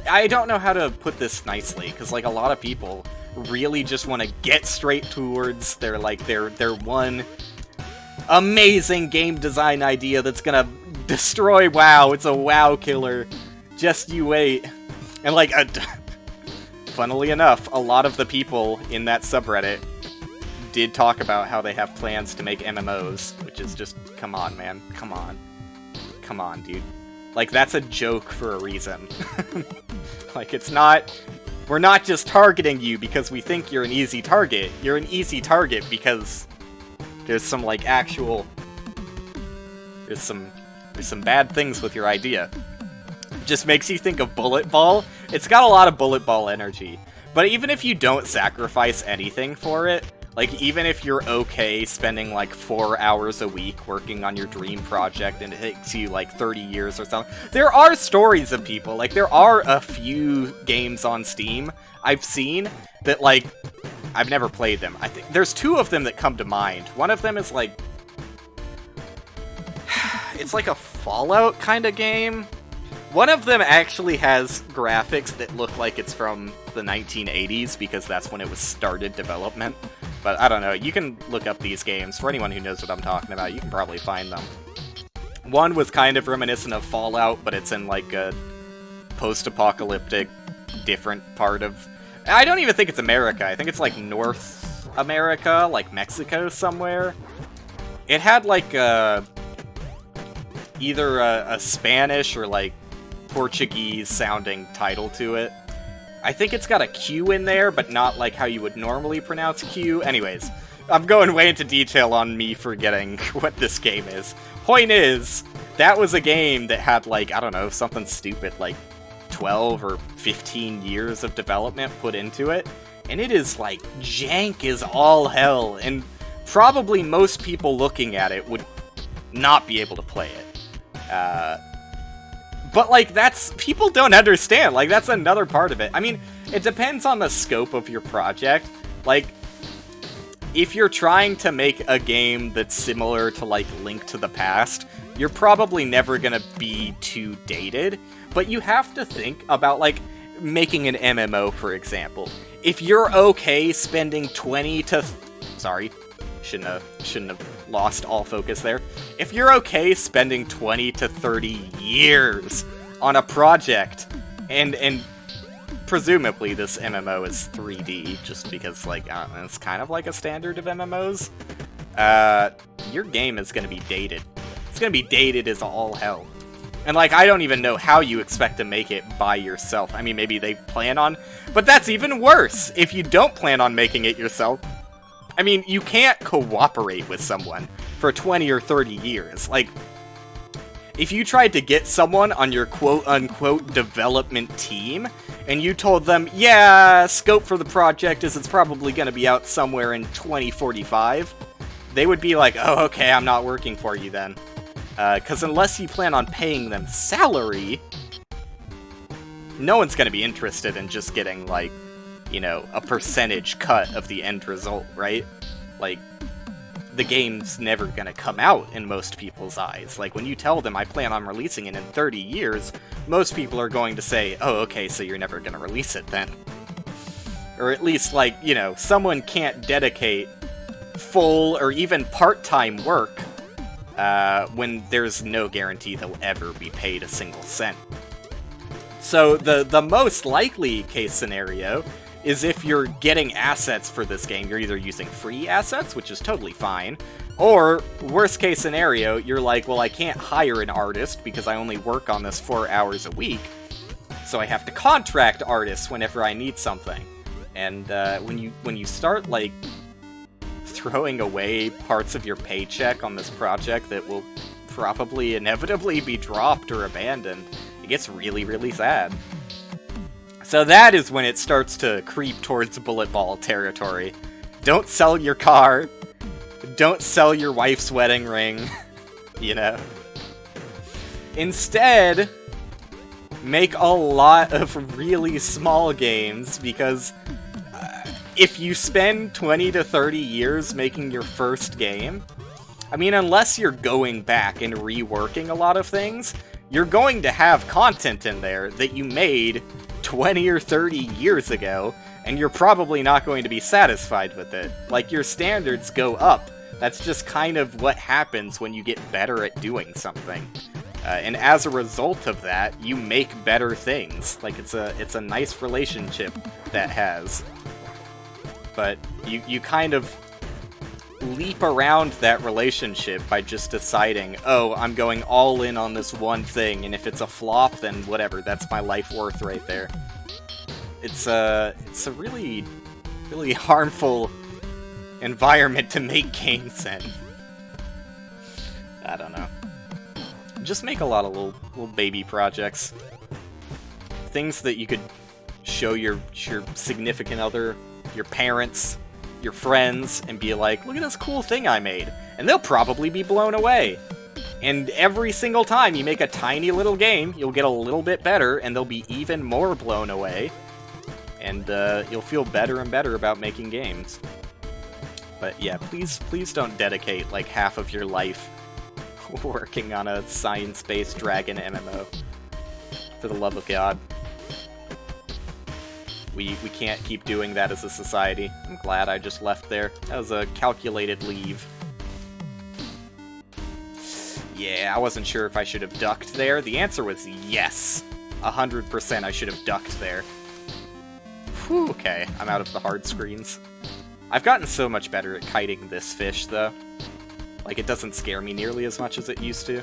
I don't know how to put this nicely, because like a lot of people really just want to get straight towards their one amazing game design idea that's gonna destroy WoW. It's a WoW killer. Just you wait. And like, funnily enough, a lot of the people in that subreddit did talk about how they have plans to make MMOs, which is just, come on, man. Come on. Come on, dude. Like, that's a joke for a reason. Like, it's not... We're not just targeting you because we think you're an easy target. You're an easy target because there's some, like, actual... There's some bad things with your idea. Just makes you think of Bullet Ball. It's got a lot of Bullet Ball energy. But even if you don't sacrifice anything for it, like, even if you're okay spending, like, 4 hours a week working on your dream project and it takes you, like, 30 years or something, there are stories of people, like, there are a few games on Steam I've seen that, like, I've never played them. I think there's 2 of them that come to mind. One of them is, like, it's like a Fallout kind of game. One of them actually has graphics that look like it's from the 1980s, because that's when it was started development. But I don't know, you can look up these games. For anyone who knows what I'm talking about, you can probably find them. One was kind of reminiscent of Fallout, but it's in like a post-apocalyptic, different part of... I don't even think it's America, I think it's like North America, like Mexico somewhere. It had like either a Spanish or like Portuguese-sounding title to it. I think it's got a Q in there, but not like how you would normally pronounce Q. Anyways, I'm going way into detail on me forgetting what this game is. Point is, that was a game that had like, I don't know, something stupid like 12 or 15 years of development put into it, and it is like jank as all hell, and probably most people looking at it would not be able to play it. But, like, that's... People don't understand. Like, that's another part of it. I mean, it depends on the scope of your project. Like, if you're trying to make a game that's similar to, like, Link to the Past, you're probably never gonna be too dated. But you have to think about, like, making an MMO, for example. If you're okay spending 20 to... Sorry. Shouldn't have lost all focus there. If you're okay spending 20 to 30 years on a project, and presumably this MMO is 3D, just because, like, it's kind of like a standard of MMOs, your game is going to be dated. It's going to be dated as all hell. And, like, I don't even know how you expect to make it by yourself. I mean, maybe they plan on... But that's even worse! If you don't plan on making it yourself... I mean, you can't cooperate with someone for 20 or 30 years. Like, if you tried to get someone on your quote-unquote development team, and you told them, yeah, scope for the project is it's probably going to be out somewhere in 2045, they would be like, oh, okay, I'm not working for you then. Because unless you plan on paying them salary, no one's going to be interested in just getting, like, you know, a percentage cut of the end result, right? Like, the game's never gonna come out in most people's eyes. Like, when you tell them I plan on releasing it in 30 years, most people are going to say, oh, okay, so you're never gonna release it then. Or at least, like, you know, someone can't dedicate full or even part-time work when there's no guarantee they'll ever be paid a single cent. So the most likely case scenario is if you're getting assets for this game, you're either using free assets, which is totally fine, or, worst case scenario, you're like, well, I can't hire an artist because I only work on this 4 hours a week, so I have to contract artists whenever I need something. And when you start, like, throwing away parts of your paycheck on this project that will probably inevitably be dropped or abandoned, it gets really, really sad. So that is when it starts to creep towards bullet ball territory. Don't sell your car. Don't sell your wife's wedding ring. You know? Instead, make a lot of really small games, because if you spend 20 to 30 years making your first game, I mean, unless you're going back and reworking a lot of things, you're going to have content in there that you made 20 or 30 years ago and you're probably not going to be satisfied with it. Like, your standards go up. That's just kind of what happens when you get better at doing something. And as a result of that, you make better things. Like, it's a nice relationship that has. But you kind of leap around that relationship by just deciding, oh, I'm going all in on this one thing, and if it's a flop, then whatever, that's my life worth right there. It's a really, really harmful environment to make games in. I don't know. Just make a lot of little baby projects. Things that you could show your significant other, your parents, your friends, and be like, look at this cool thing I made. And they'll probably be blown away. And every single time you make a tiny little game, you'll get a little bit better, and they'll be even more blown away. And you'll feel better and better about making games. But yeah, please don't dedicate like half of your life working on a science-based dragon MMO. For the love of God. We can't keep doing that as a society. I'm glad I just left there. That was a calculated leave. Yeah, I wasn't sure if I should have ducked there. The answer was yes. 100% I should have ducked there. Whew, okay, I'm out of the hard screens. I've gotten so much better at kiting this fish, though. Like, it doesn't scare me nearly as much as it used to.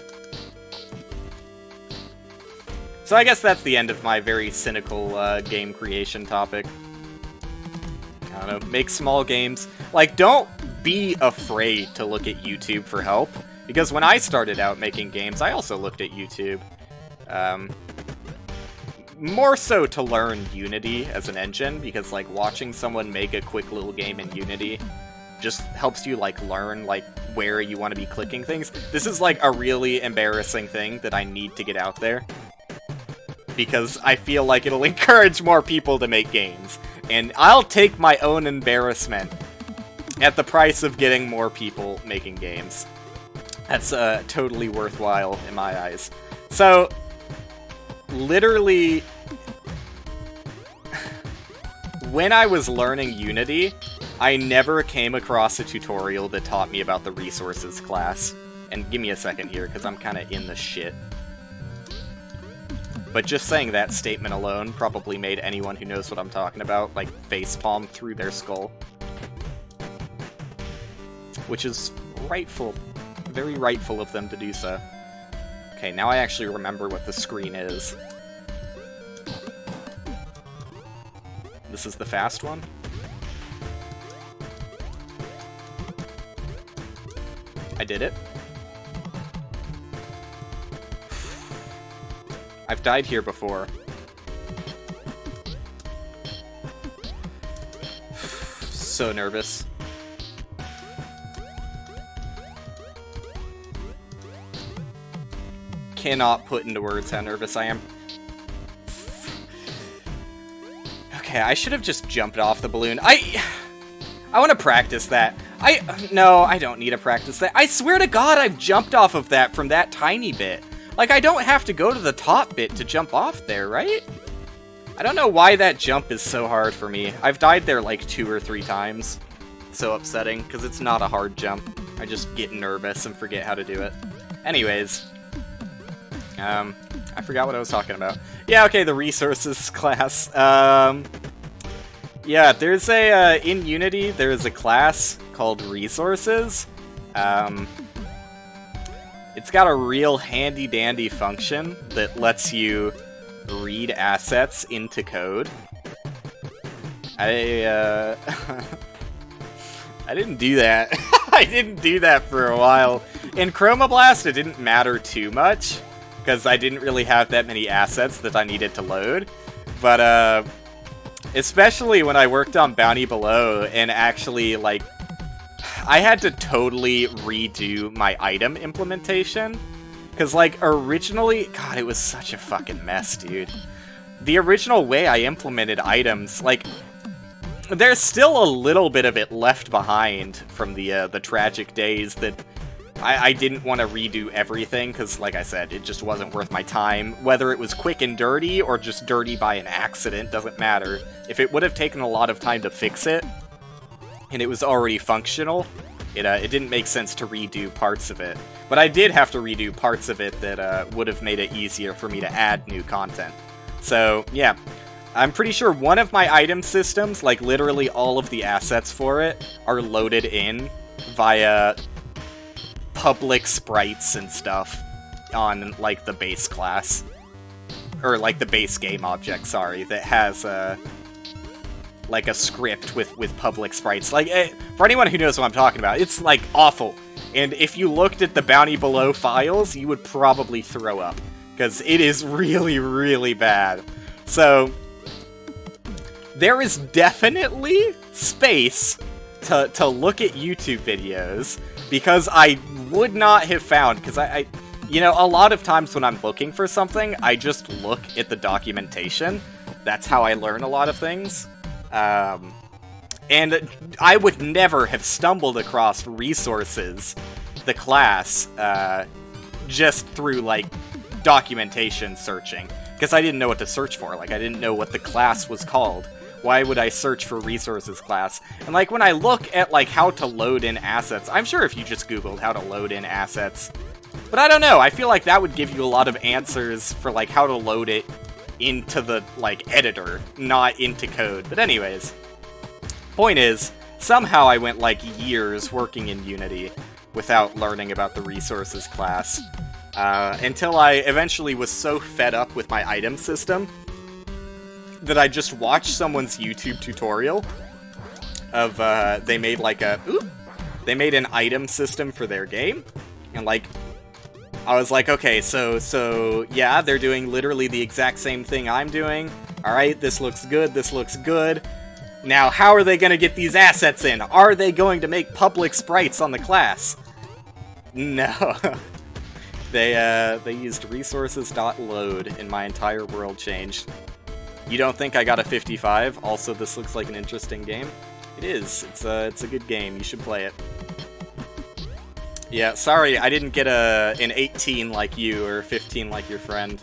So I guess that's the end of my very cynical game creation topic. I don't know, make small games. Like, don't be afraid to look at YouTube for help. Because when I started out making games, I also looked at YouTube. More so to learn Unity as an engine, because, like, watching someone make a quick little game in Unity just helps you, like, learn, like, where you want to be clicking things. This is, like, a really embarrassing thing that I need to get out there. Because I feel like it'll encourage more people to make games. And I'll take my own embarrassment at the price of getting more people making games. That's totally worthwhile in my eyes. So, literally, when I was learning Unity, I never came across a tutorial that taught me about the resources class. And give me a second here, because I'm kind of in the shit. But just saying that statement alone probably made anyone who knows what I'm talking about, like, facepalm through their skull. Which is rightful. Very rightful of them to do so. Okay, now I actually remember what the screen is. This is the fast one? I did it. I've died here before. So nervous. Cannot put into words how nervous I am. Okay, I should have just jumped off the balloon. I want to practice that. No, I don't need to practice that. I swear to God, I've jumped off of that from that tiny bit. Like, I don't have to go to the top bit to jump off there, right? I don't know why that jump is so hard for me. I've died there like 2 or 3 times. It's so upsetting, because it's not a hard jump. I just get nervous and forget how to do it. Anyways. I forgot what I was talking about. Yeah, okay, the resources class. Yeah, there's a, in Unity, there's a class called Resources. It's got a real handy-dandy function that lets you read assets into code. I didn't do that. I didn't do that for a while. In Chroma Blast, it didn't matter too much, because I didn't really have that many assets that I needed to load. But, especially when I worked on Bounty Below, and actually, like, I had to totally redo my item implementation. Because, like, originally... God, it was such a fucking mess, dude. The original way I implemented items, like... There's still a little bit of it left behind from the tragic days that I didn't want to redo everything, because, like I said, it just wasn't worth my time. Whether it was quick and dirty, or just dirty by an accident, doesn't matter. If it would have taken a lot of time to fix it, and it was already functional, it didn't make sense to redo parts of it. But I did have to redo parts of it that would have made it easier for me to add new content. So, yeah. I'm pretty sure one of my item systems, like literally all of the assets for it, are loaded in via public sprites and stuff on, like, the base class. Or, like, the base game object, sorry, that has, like, a script with public sprites. Like, for anyone who knows what I'm talking about, it's, like, awful. And if you looked at the Bounty Below files, you would probably throw up. Because it is really, really bad. So, there is definitely space to look at YouTube videos, because I would not have found, because you know, a lot of times when I'm looking for something, I just look at the documentation. That's how I learn a lot of things. And I would never have stumbled across resources, the class, just through, like, documentation searching. Because I didn't know what to search for. Like, I didn't know what the class was called. Why would I search for resources class? And, like, when I look at, like, how to load in assets, I'm sure if you just Googled how to load in assets. But I don't know, I feel like that would give you a lot of answers for, like, how to load it into the, like, editor, not into code. But anyways, point is, somehow I went, like, years working in Unity without learning about the resources class. Until I eventually was so fed up with my item system that I just watched someone's YouTube tutorial of, they made like they made an item system for their game, and like, I was like, okay, so, yeah, they're doing literally the exact same thing I'm doing, alright, this looks good, now how are they gonna get these assets in? Are they going to make public sprites on the class? No. They used resources.load and my entire world changed. You don't think I got a 55? Also, this looks like an interesting game. It is. It's a good game. You should play it. Yeah, sorry, I didn't get an 18 like you or 15 like your friend.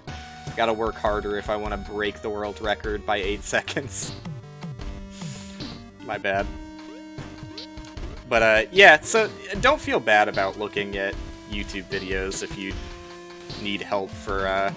Gotta work harder if I want to break the world record by 8 seconds. My bad. But, yeah, so don't feel bad about looking at YouTube videos if you need help for,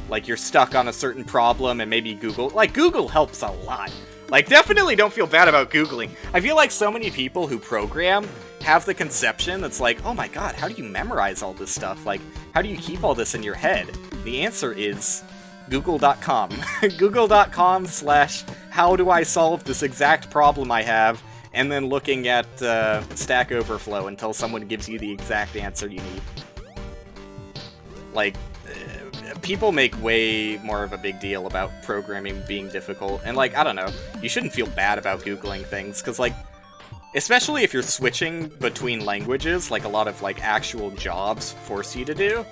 like, you're stuck on a certain problem and maybe Google... Like, Google helps a lot. Like, definitely don't feel bad about Googling. I feel like so many people who program have the conception that's like, oh my god, how do you memorize all this stuff? Like, how do you keep all this in your head? The answer is google.com. google.com/how do I solve this exact problem I have, and then looking at Stack Overflow until someone gives you the exact answer you need. Like, people make way more of a big deal about programming being difficult, and, like, I don't know, you shouldn't feel bad about Googling things, because, like, especially if you're switching between languages, like a lot of, like, actual jobs force you to do,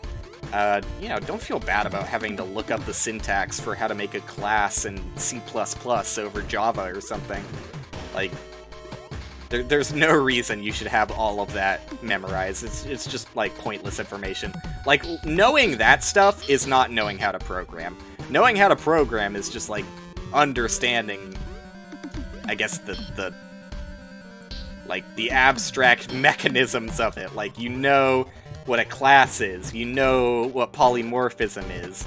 you know, don't feel bad about having to look up the syntax for how to make a class in C++ over Java or something. Like, there's no reason you should have all of that memorized. It's just, like, pointless information. Like, knowing that stuff is not knowing how to program. Knowing how to program is just, like, understanding, I guess, the abstract mechanisms of it. Like, you know what a class is. You know what polymorphism is.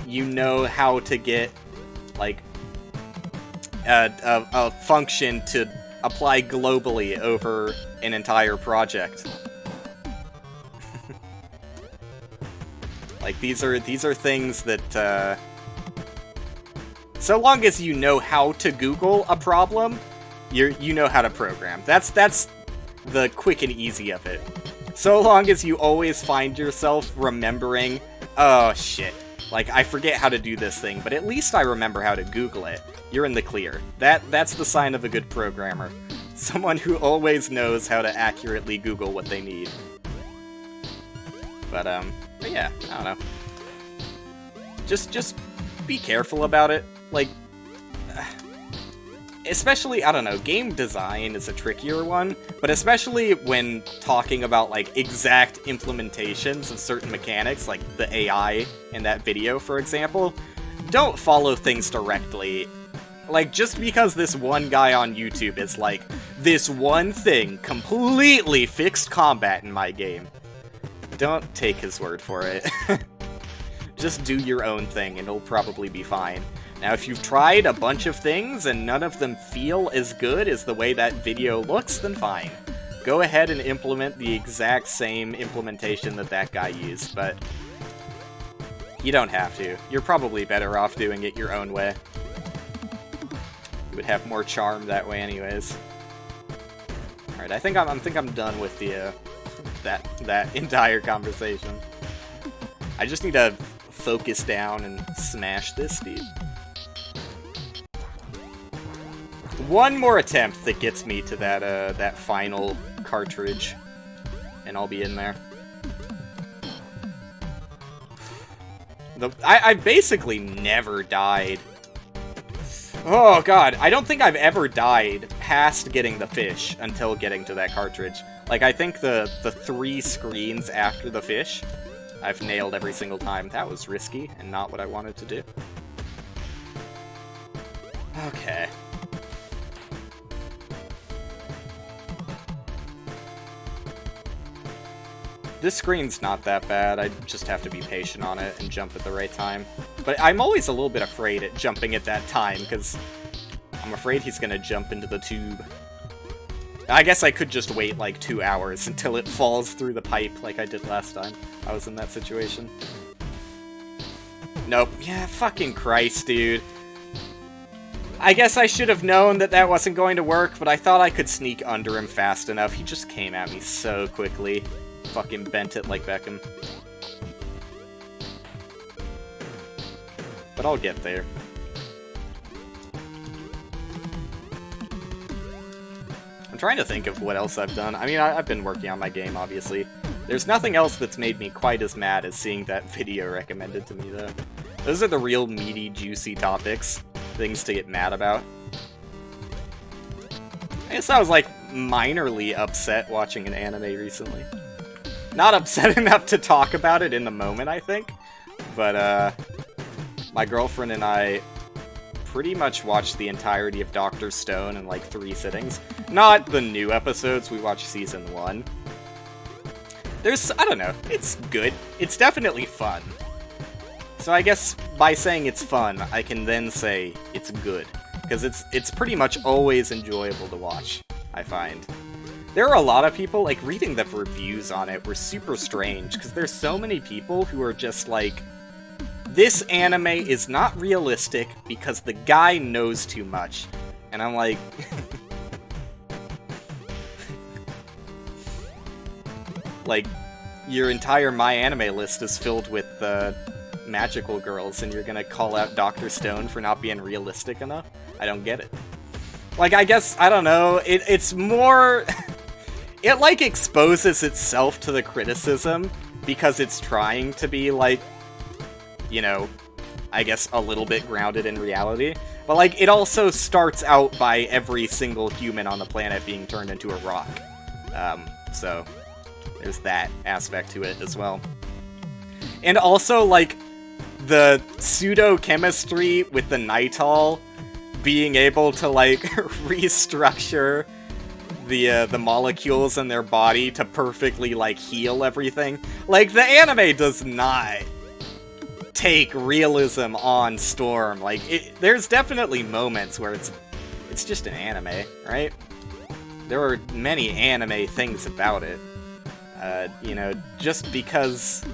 You know how to get, like, a function to apply globally over an entire project. Like, these are things that, so long as you know how to Google a problem, you know how to program. That's the quick and easy of it. So long as you always find yourself remembering, oh shit, like, I forget how to do this thing, but at least I remember how to Google it, you're in the clear. That's the sign of a good programmer. Someone who always knows how to accurately Google what they need. But yeah, I don't know. Just be careful about it. Like, especially, I don't know, game design is a trickier one, but especially when talking about, like, exact implementations of certain mechanics, like the AI in that video, for example, don't follow things directly. Like, just because this one guy on YouTube is like, this one thing completely fixed combat in my game, don't take his word for it. Just do your own thing and it'll probably be fine. Now, if you've tried a bunch of things and none of them feel as good as the way that video looks, then fine. Go ahead and implement the exact same implementation that that guy used, but you don't have to. You're probably better off doing it your own way. You would have more charm that way anyways. Alright, I think I'm done with the that entire conversation. I just need to focus down and smash this dude. One more attempt that gets me to that final cartridge, and I'll be in there. I basically never died. Oh god, I don't think I've ever died past getting the fish until getting to that cartridge. Like, I think the 3 screens after the fish, I've nailed every single time. That was risky and not what I wanted to do. Okay. This screen's not that bad, I just have to be patient on it and jump at the right time. But I'm always a little bit afraid at jumping at that time, because I'm afraid he's gonna jump into the tube. I guess I could just wait like 2 hours until it falls through the pipe like I did last time I was in that situation. Nope. Yeah, fucking Christ, dude. I guess I should have known that that wasn't going to work, but I thought I could sneak under him fast enough. He just came at me so quickly. Fucking bent it like Beckham. But I'll get there. I'm trying to think of what else I've done. I mean, I've been working on my game, obviously. There's nothing else that's made me quite as mad as seeing that video recommended to me, though. Those are the real meaty, juicy topics. Things to get mad about. I guess I was, like, minorly upset watching an anime recently. Not upset enough to talk about it in the moment, I think. But, my girlfriend and I pretty much watched the entirety of Dr. Stone in, like, 3 sittings. Not the new episodes, we watched Season 1. I don't know, it's good. It's definitely fun. So I guess by saying it's fun, I can then say it's good. Because it's pretty much always enjoyable to watch, I find. There are a lot of people, like, reading the reviews on it were super strange, because there's so many people who are just like, this anime is not realistic because the guy knows too much. And I'm like... like, your entire My Anime list is filled with, magical girls, and you're gonna call out Dr. Stone for not being realistic enough? I don't get it. Like, I guess, I don't know, it's more... it, like, exposes itself to the criticism because it's trying to be, like, you know, I guess a little bit grounded in reality. But, like, it also starts out by every single human on the planet being turned into a rock. So, there's that aspect to it as well. And also, like, the pseudo-chemistry with the nitol being able to, like, restructure the molecules in their body to perfectly, like, heal everything. Like, the anime does not take realism on storm. Like, there's definitely moments where it's just an anime, right? There are many anime things about it. You know, just because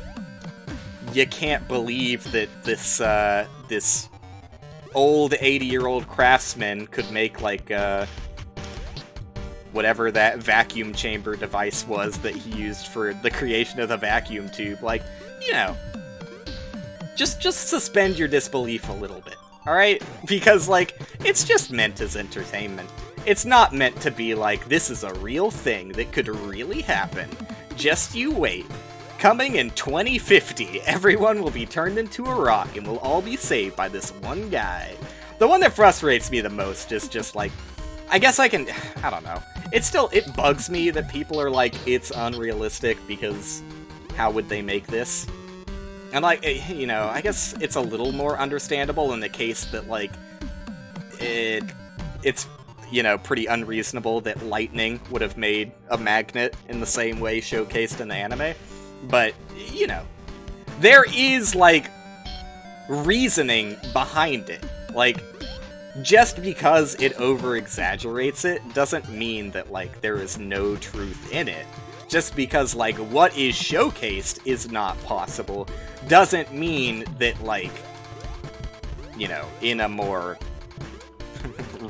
you can't believe that this old 80-year-old craftsman could make, like, whatever that vacuum chamber device was that he used for the creation of the vacuum tube. Like, you know, just suspend your disbelief a little bit, alright? Because, like, it's just meant as entertainment. It's not meant to be like, this is a real thing that could really happen. Just you wait. Coming in 2050, everyone will be turned into a rock and we'll all be saved by this one guy. The one that frustrates me the most is just, like, I guess I don't know. It bugs me that people are like, it's unrealistic because how would they make this? And, like, you know, I guess it's a little more understandable in the case that, like, it's, you know, pretty unreasonable that lightning would have made a magnet in the same way showcased in the anime. But, you know, there is, like, reasoning behind it. Like, just because it over-exaggerates it doesn't mean that, like, there is no truth in it. Just because, like, what is showcased is not possible doesn't mean that, like, you know, in a more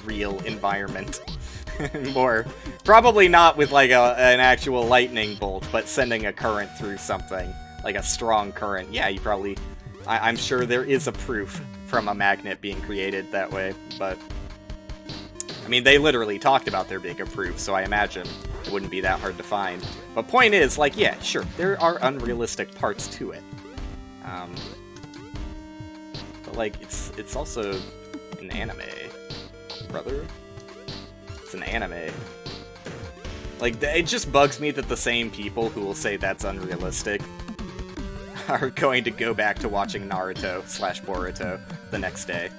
real environment, probably not with, like, an actual lightning bolt, but sending a current through something, like a strong current. Yeah, you probably, I'm sure there is a proof from a magnet being created that way, but, I mean, they literally talked about there being a proof, so I imagine it wouldn't be that hard to find. But point is, like, yeah, sure, there are unrealistic parts to it. But, like, it's also an anime, brother. It's an anime. Like, it just bugs me that the same people who will say that's unrealistic are going to go back to watching Naruto/Boruto the next day.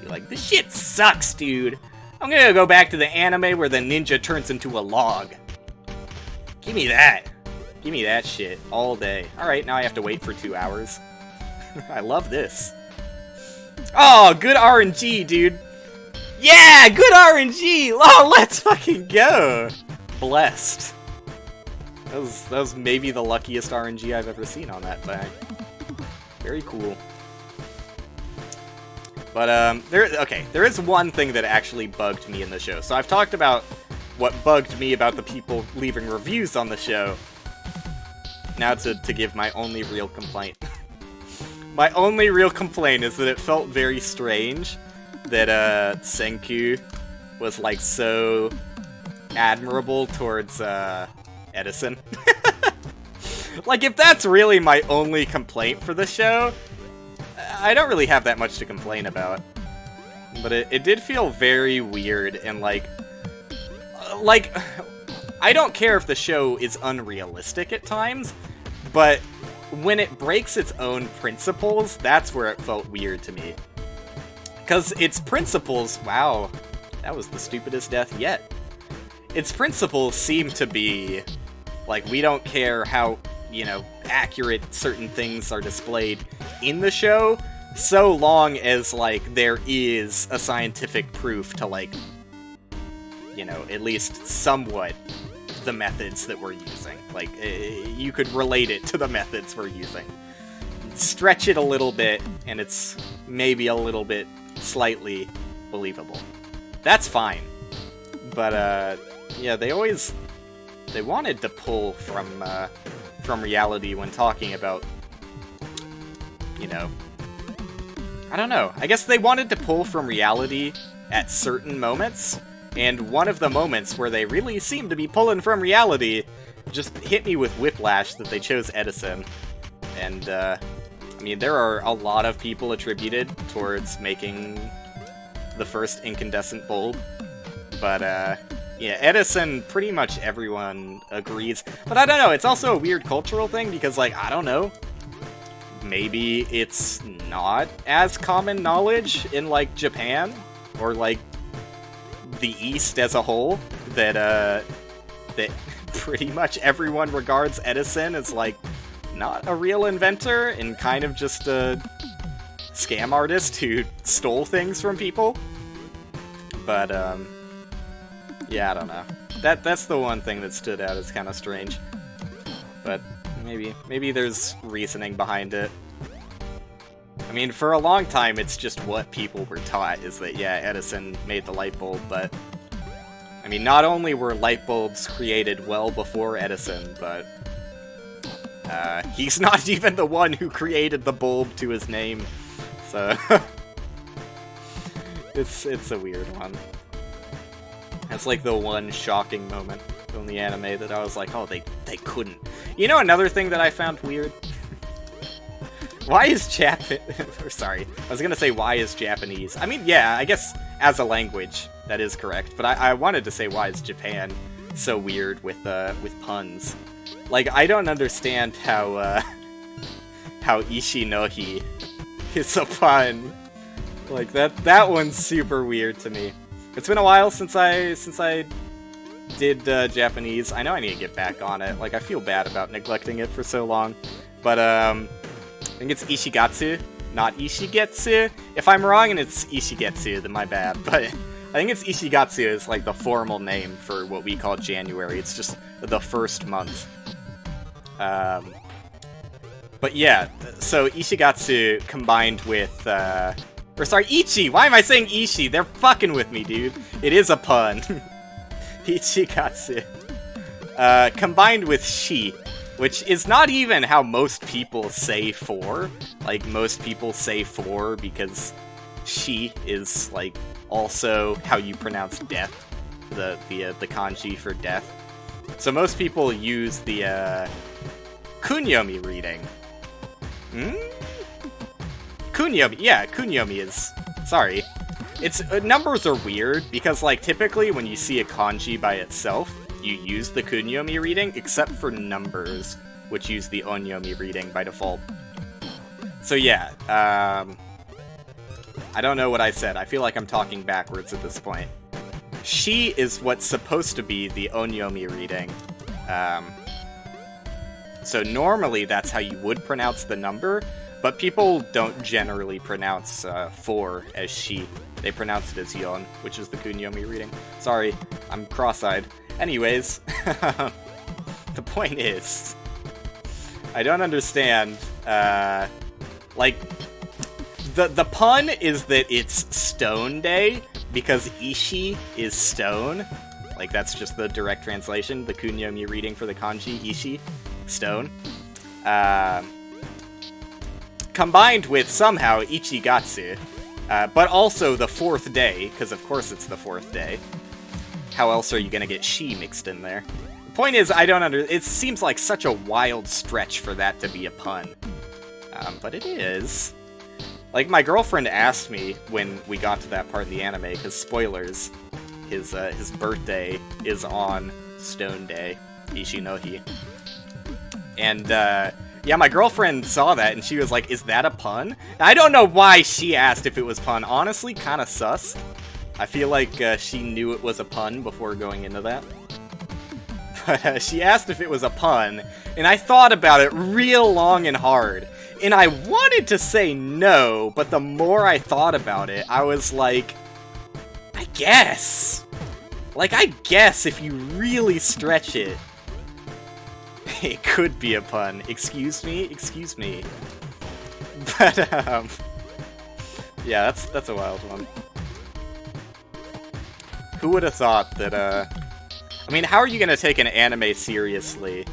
Be like, this shit sucks, dude! I'm gonna go back to the anime where the ninja turns into a log. Give me that! Give me that shit all day. Alright, now I have to wait for 2 hours. I love this. Oh, good RNG, dude! Yeah, good RNG! Oh, let's fucking go! Blessed. That was maybe the luckiest RNG I've ever seen on that thing. Very cool. But, there is one thing that actually bugged me in the show. So I've talked about what bugged me about the people leaving reviews on the show. Now to give my only real complaint. My only real complaint is that it felt very strange that, Senku was, like, so admirable towards, Edison. Like, if that's really my only complaint for the show, I don't really have that much to complain about. But it did feel very weird, and, like, I don't care if the show is unrealistic at times, but when it breaks its own principles, that's where it felt weird to me. Because its principles, wow, that was the stupidest death yet. Its principles seem to be, like, we don't care how, you know, accurate certain things are displayed in the show, so long as, like, there is a scientific proof to, like, you know, at least somewhat the methods that we're using. Like, you could relate it to the methods we're using. Stretch it a little bit, and it's maybe a little bit slightly believable. That's fine. But, yeah, they wanted to pull from reality when talking about, you know, I don't know. I guess they wanted to pull from reality at certain moments, and one of the moments where they really seem to be pulling from reality just hit me with whiplash that they chose Edison. And, I mean, there are a lot of people attributed towards making the first incandescent bulb, but, yeah, Edison, pretty much everyone agrees. But I don't know, it's also a weird cultural thing, because, like, I don't know, maybe it's not as common knowledge in, like, Japan, or, like, the East as a whole, that pretty much everyone regards Edison as, like, not a real inventor, and kind of just a scam artist who stole things from people. But, yeah, I don't know. That's the one thing that stood out as kind of strange. But maybe there's reasoning behind it. I mean, for a long time, it's just what people were taught, is that, yeah, Edison made the light bulb, but, I mean, not only were light bulbs created well before Edison, but, he's not even the one who created the bulb to his name, so, it's a weird one. It's like the one shocking moment from the anime that I was like, oh, they couldn't. You know another thing that I found weird? Why is sorry, I was gonna say why is Japanese. I mean, yeah, I guess as a language, that is correct. But I wanted to say why is Japan so weird with puns. Like, I don't understand how Ishinohi is a pun. Like, that one's super weird to me. It's been a while since I did Japanese. I know I need to get back on it. Like, I feel bad about neglecting it for so long. But, I think it's Ishigatsu, not Ishigetsu. If I'm wrong and it's Ishigetsu, then my bad. But I think it's Ishigatsu is, like, the formal name for what we call January. It's just the first month. But yeah, so Ishigatsu combined with, or sorry, Ichi! Why am I saying Ishi? They're fucking with me, dude. It is a pun. Ichigatsu. Combined with Shi, which is not even how most people say for. Like, most people say for because Shi is, like, also how you pronounce death. The kanji for death. So most people use the, kunyomi reading. Kunyomi, yeah, kunyomi is... Sorry. It's... numbers are weird, because, like, typically when you see a kanji by itself, you use the kunyomi reading, except for numbers, which use the onyomi reading by default. So yeah, I don't know what I said. I feel like I'm talking backwards at this point. Shi is what's supposed to be the onyomi reading. So normally that's how you would pronounce the number, but people don't generally pronounce 4 as Shi. They pronounce it as Yon, which is the kunyomi reading. Sorry, I'm cross-eyed. Anyways, the point is, I don't understand, like, the pun is that it's Stone Day, because Ishi is stone. Like, that's just the direct translation, the kunyomi reading for the kanji, Ishi. Stone. Combined with somehow Ichigatsu, but also the 4th day, because of course it's the 4th day. How else are you gonna get Shi mixed in there? The point is, it seems like such a wild stretch for that to be a pun. But it is. Like, my girlfriend asked me when we got to that part in the anime, because spoilers, his birthday is on Stone Day, Ishinohi. And, yeah, my girlfriend saw that, and she was like, is that a pun? I don't know why she asked if it was pun. Honestly, kinda sus. I feel like she knew it was a pun before going into that. But she asked if it was a pun, and I thought about it real long and hard. And I wanted to say no, but the more I thought about it, I was like, I guess. Like, I guess if you really stretch it, it could be a pun. Excuse me? Excuse me. But, yeah, that's a wild one. Who would have thought that, I mean, how are you gonna take an anime seriously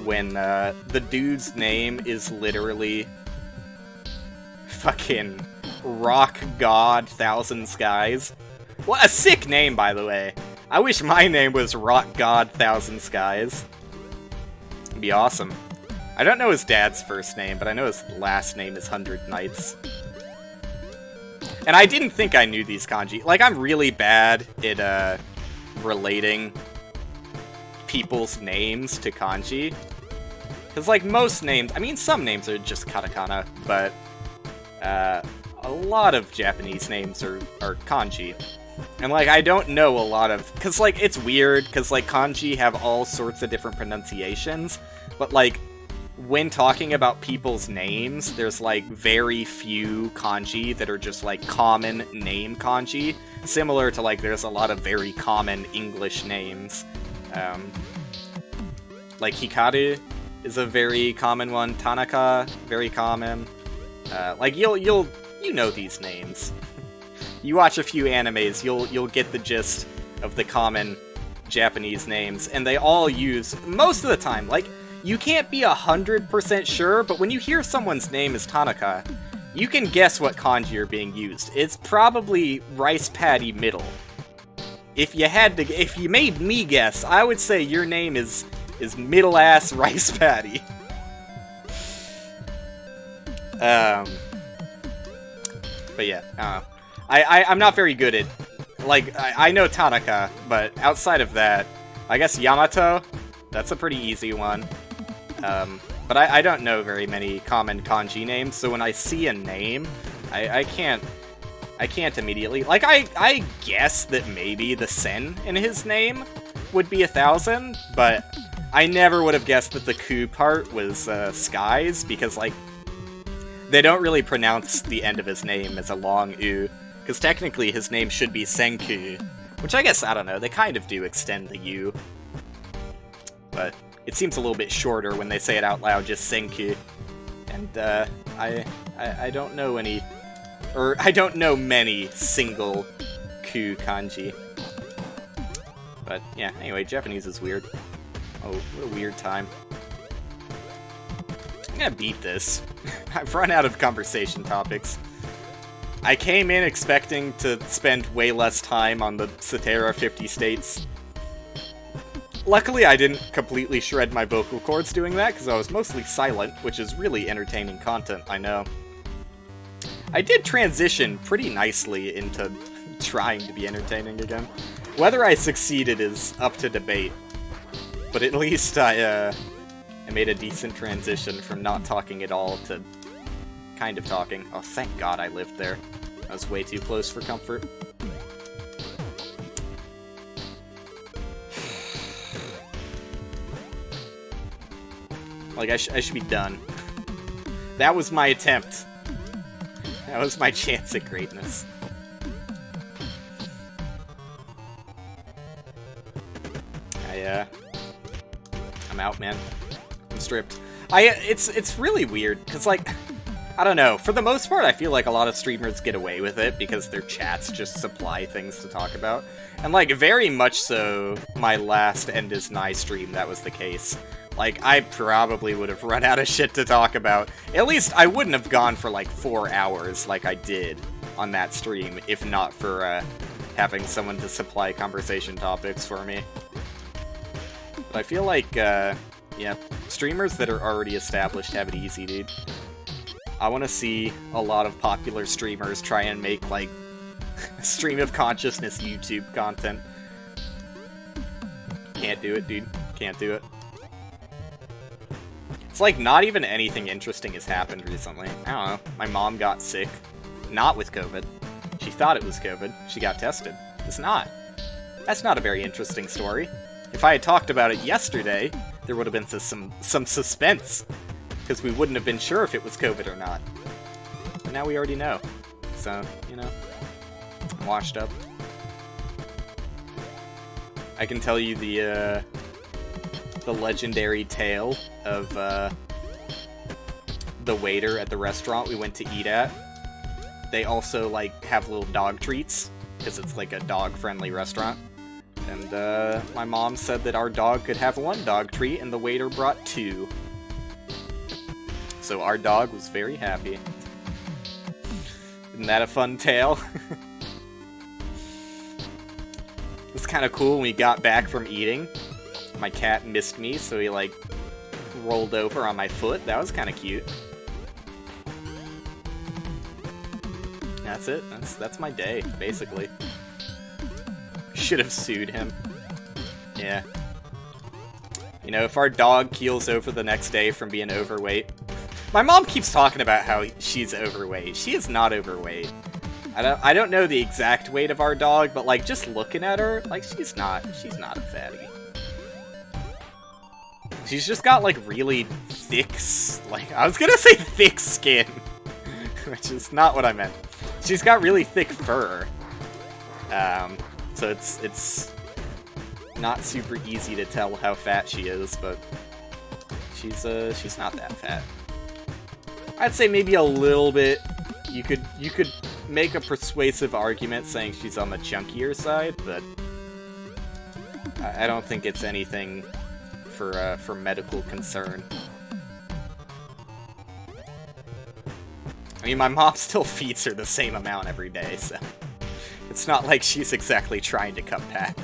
when, the dude's name is literally fucking Rock God 1000 Skies? What a sick name, by the way. I wish my name was Rock God 1000 Skies. It'd be awesome. I don't know his dad's first name, but I know his last name is 100 Nights. And I didn't think I knew these kanji. Like, I'm really bad at, relating people's names to kanji. Because, like, most names... I mean, some names are just katakana, but, a lot of Japanese names are kanji. And, like, I don't know a lot of... Because, like, it's weird, because, like, kanji have all sorts of different pronunciations, but, like, when talking about people's names, there's, like, very few kanji that are just, like, common name kanji. Similar to, like, there's a lot of very common English names. Like, Hikaru is a very common one. Tanaka, very common. Like, you know these names. You watch a few animes, you'll get the gist of the common Japanese names, and they all use, most of the time, like, you can't be 100% sure, but when you hear someone's name is Tanaka, you can guess what kanji are being used. It's probably rice paddy middle. If you made me guess, I would say your name is middle-ass rice paddy. But yeah, I'm not very good at, like, I know Tanaka, but outside of that, I guess Yamato, that's a pretty easy one. But I don't know very many common kanji names, so when I see a name, I can't immediately, like, I guess that maybe the sen in his name would be 1,000, but I never would have guessed that the ku part was skies, because, like, they don't really pronounce the end of his name as a long u, because technically his name should be Senku, which I guess, I don't know, they kind of do extend the u, but it seems a little bit shorter when they say it out loud, just Senku, and I don't know any, or I don't know many single ku kanji, but yeah, anyway, Japanese is weird. Oh, what a weird time. I'm gonna beat this. I've run out of conversation topics. I came in expecting to spend way less time on the Cetera 50 states. Luckily, I didn't completely shred my vocal cords doing that, because I was mostly silent, which is really entertaining content, I know. I did transition pretty nicely into trying to be entertaining again. Whether I succeeded is up to debate, but at least I made a decent transition from not talking at all to kind of talking. Oh, thank God I lived there. I was way too close for comfort. Like, I should be done. That was my attempt. That was my chance at greatness. I'm out, man. I'm stripped. It's really weird, because, like, I don't know, for the most part I feel like a lot of streamers get away with it because their chats just supply things to talk about. And, like, very much so, my last End is Nigh stream, that was the case. Like, I probably would have run out of shit to talk about. At least I wouldn't have gone for, like, 4 hours like I did on that stream, if not for, having someone to supply conversation topics for me. But I feel like, yeah, streamers that are already established have it easy, dude. I want to see a lot of popular streamers try and make, like, stream of consciousness YouTube content. Can't do it, dude. Can't do it. It's like not even anything interesting has happened recently. I don't know. My mom got sick. Not with COVID. She thought it was COVID. She got tested. It's not. That's not a very interesting story. If I had talked about it yesterday, there would have been some suspense, because we wouldn't have been sure if it was COVID or not. But now we already know. So, you know, I'm washed up. I can tell you the legendary tale of the waiter at the restaurant we went to eat at. They also, like, have little dog treats, because it's like a dog-friendly restaurant. And my mom said that our dog could have 1 dog treat, and the waiter brought 2. So our dog was very happy. Isn't that a fun tale? It was kind of cool when we got back from eating. My cat missed me, so he, like, rolled over on my foot. That was kind of cute. That's it. That's my day, basically. Should have sued him. Yeah. You know, if our dog keels over the next day from being overweight... My mom keeps talking about how she's overweight. She is not overweight. I don't know the exact weight of our dog, but, like, just looking at her, like, she's not a fatty. She's just got, like, really thick, like, I was gonna say thick skin, which is not what I meant. She's got really thick fur. So it's not super easy to tell how fat she is, but she's not that fat. I'd say maybe a little bit. You could make a persuasive argument saying she's on the chunkier side, but I don't think it's anything for medical concern. I mean, my mom still feeds her the same amount every day, so it's not like she's exactly trying to cut back.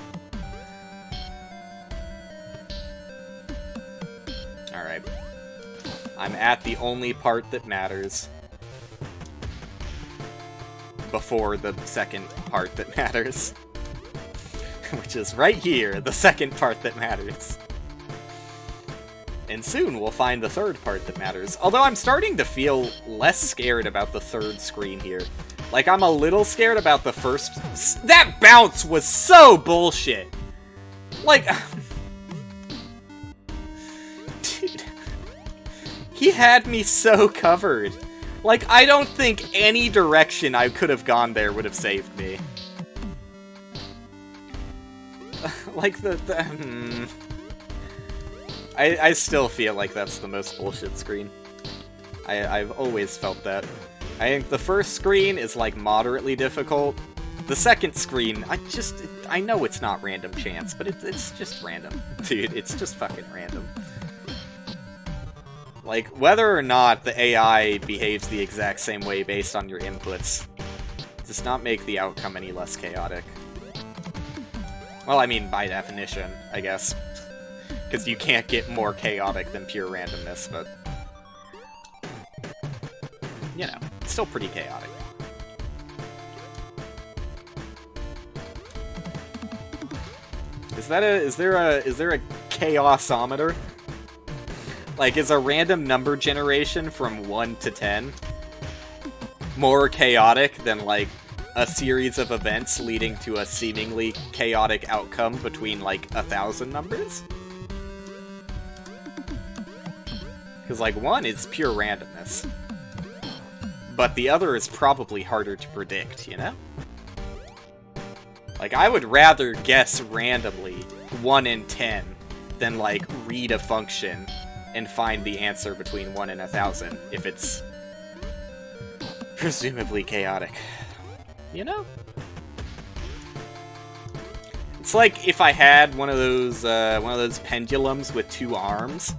Alright. I'm at the only part that matters. before the second part that matters. Which is right here, the second part that matters. And soon we'll find the third part that matters. Although I'm starting to feel less scared about the third screen here. Like, I'm a little scared about the first... That bounce was so bullshit! Like... Dude. He had me so covered. Like, I don't think any direction I could have gone there would have saved me. Like, I still feel like that's the most bullshit screen. I've always felt that. I think the first screen is, like, moderately difficult. The second screen, I know it's not random chance, but it's just random. Dude, it's just fucking random. Like, whether or not the AI behaves the exact same way based on your inputs does not make the outcome any less chaotic. Well, I mean, by definition, I guess. Because you can't get more chaotic than pure randomness, but... You know, it's still pretty chaotic. Is there a chaosometer? Like, is a random number generation from 1 to 10 more chaotic than, like, a series of events leading to a seemingly chaotic outcome between, like, 1,000 numbers? Because, like, one is pure randomness. But the other is probably harder to predict, you know? Like, I would rather guess randomly 1 and 10 than, like, read a function and find the answer between 1 and 1,000 if it's presumably chaotic. You know? It's like if I had one of those pendulums with 2 arms,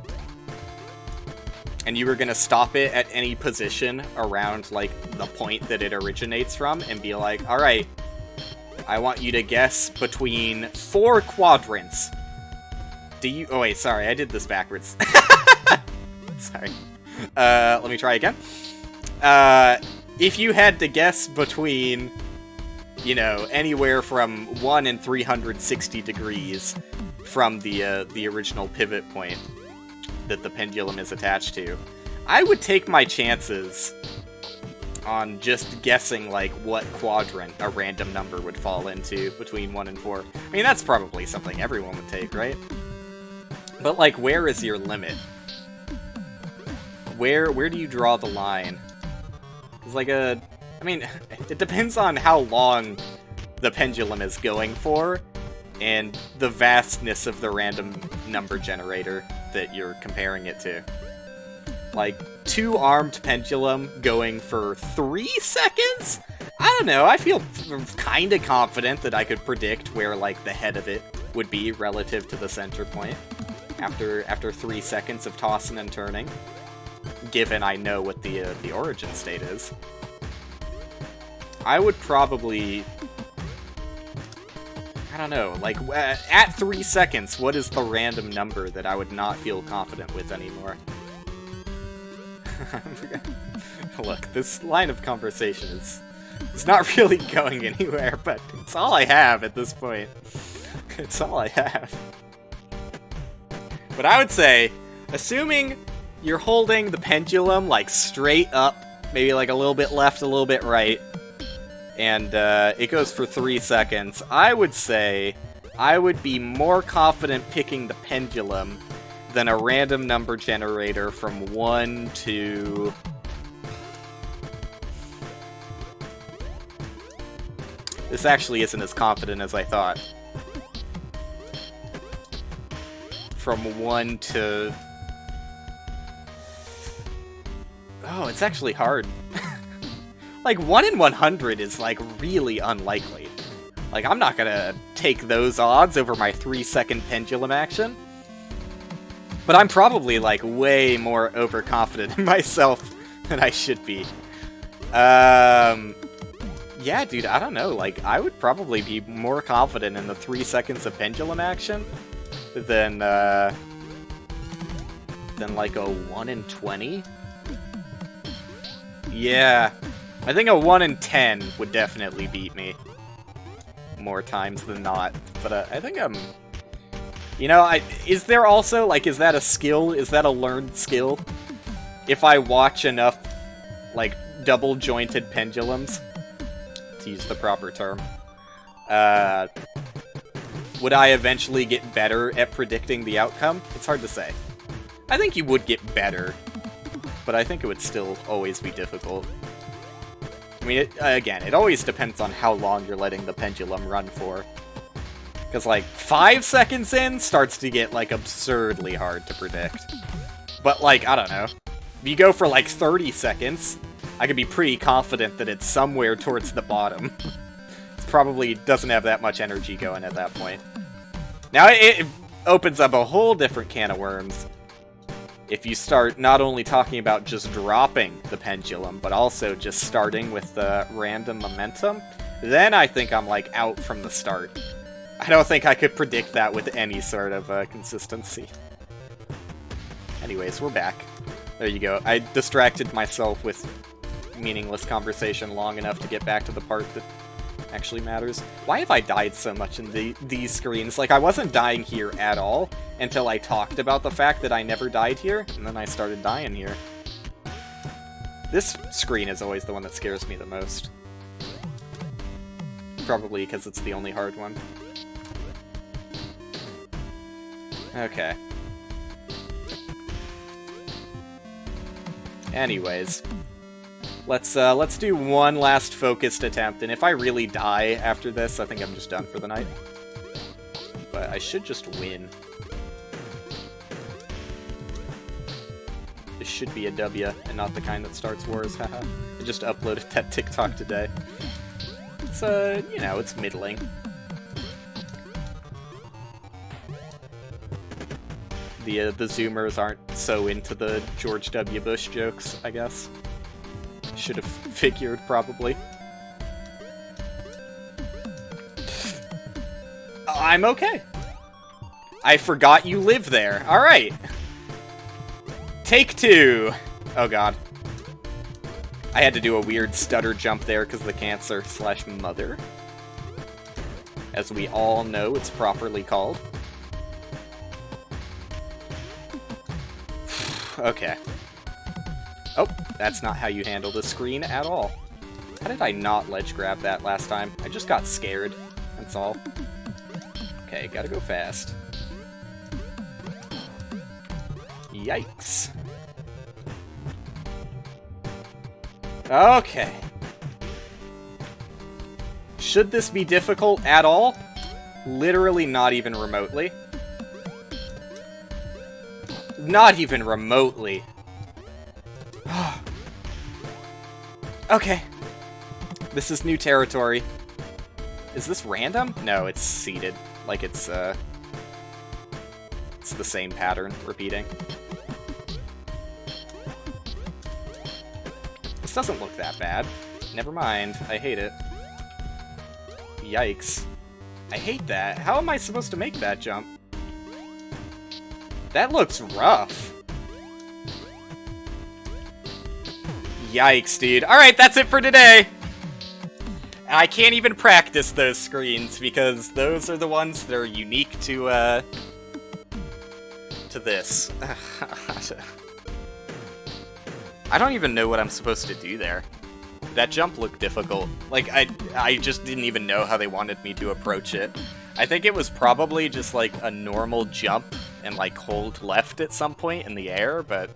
and you were gonna stop it at any position around, like, the point that it originates from, and be like, alright, I want you to guess between 4 quadrants. Oh wait, sorry, I did this backwards. Sorry. Let me try again. If you had to guess between, you know, anywhere from 1 and 360 degrees from the original pivot point that the pendulum is attached to, I would take my chances on just guessing, like, what quadrant a random number would fall into between 1 and 4. I mean, that's probably something everyone would take, right? But, like, where is your limit? Where do you draw the line? It's like I mean, it depends on how long the pendulum is going for, and the vastness of the random number generator that you're comparing it to. Like, 2-armed pendulum going for 3 seconds? I don't know, I feel kinda confident that I could predict where, like, the head of it would be relative to the center point after 3 seconds of tossing and turning, given I know what the origin state is. I would probably... I don't know, like, at 3 seconds, what is the random number that I would not feel confident with anymore? Look, this line of conversation is not really going anywhere, but it's all I have at this point. It's all I have. But I would say, assuming you're holding the pendulum, like, straight up, maybe, like, a little bit left, a little bit right, and it goes for 3 seconds, I would say I would be more confident picking the pendulum than a random number generator from 1 to... This actually isn't as confident as I thought. From 1 to... Oh, it's actually hard. Like, 1 in 100 is, like, really unlikely. Like, I'm not gonna take those odds over my 3-second pendulum action. But I'm probably, like, way more overconfident in myself than I should be. Yeah, dude, I don't know. Like, I would probably be more confident in the 3 seconds of pendulum action than like, a 1 in 20. Yeah. I think a 1 in 10 would definitely beat me. More times than not. But I think I'm... You know, is there also, like, is that a skill? Is that a learned skill? If I watch enough, like, double-jointed pendulums, to use the proper term, would I eventually get better at predicting the outcome? It's hard to say. I think you would get better, but I think it would still always be difficult. I mean, again, it always depends on how long you're letting the pendulum run for. Because, like, 5 seconds in starts to get, like, absurdly hard to predict. But, like, I don't know. If you go for, like, 30 seconds, I could be pretty confident that it's somewhere towards the bottom. It probably doesn't have that much energy going at that point. Now, it opens up a whole different can of worms. If you start not only talking about just dropping the pendulum, but also just starting with the random momentum, then I think I'm, like, out from the start. I don't think I could predict that with any sort of consistency. Anyways, we're back. There you go. I distracted myself with meaningless conversation long enough to get back to the part that actually matters. Why have I died so much in these screens? Like, I wasn't dying here at all until I talked about the fact that I never died here, and then I started dying here. This screen is always the one that scares me the most. Probably because it's the only hard one. Okay. Anyways, let's do one last focused attempt, and if I really die after this, I think I'm just done for the night. But I should just win. This should be a W, and not the kind that starts wars, haha. I just uploaded that TikTok today. It's, you know, it's middling. The Zoomers aren't so into the George W. Bush jokes, I guess. Should have figured, probably. I'm okay. I forgot you live there. Alright. Take 2. Oh god. I had to do a weird stutter jump there because of the cancer/mother. As we all know, it's properly called. Okay. Oh, that's not how you handle the screen at all. How did I not ledge grab that last time? I just got scared. That's all. Okay, gotta go fast. Yikes. Okay. Should this be difficult at all? Literally not even remotely. Not even remotely. Okay. This is new territory. Is this random? No, it's seeded. Like it's the same pattern repeating. This doesn't look that bad. Never mind. I hate it. Yikes. I hate that. How am I supposed to make that jump? That looks rough. Yikes, dude. Alright, that's it for today! I can't even practice those screens, because those are the ones that are unique to this. I don't even know what I'm supposed to do there. That jump looked difficult. Like, I just didn't even know how they wanted me to approach it. I think it was probably just, like, a normal jump and, like, hold left at some point in the air, but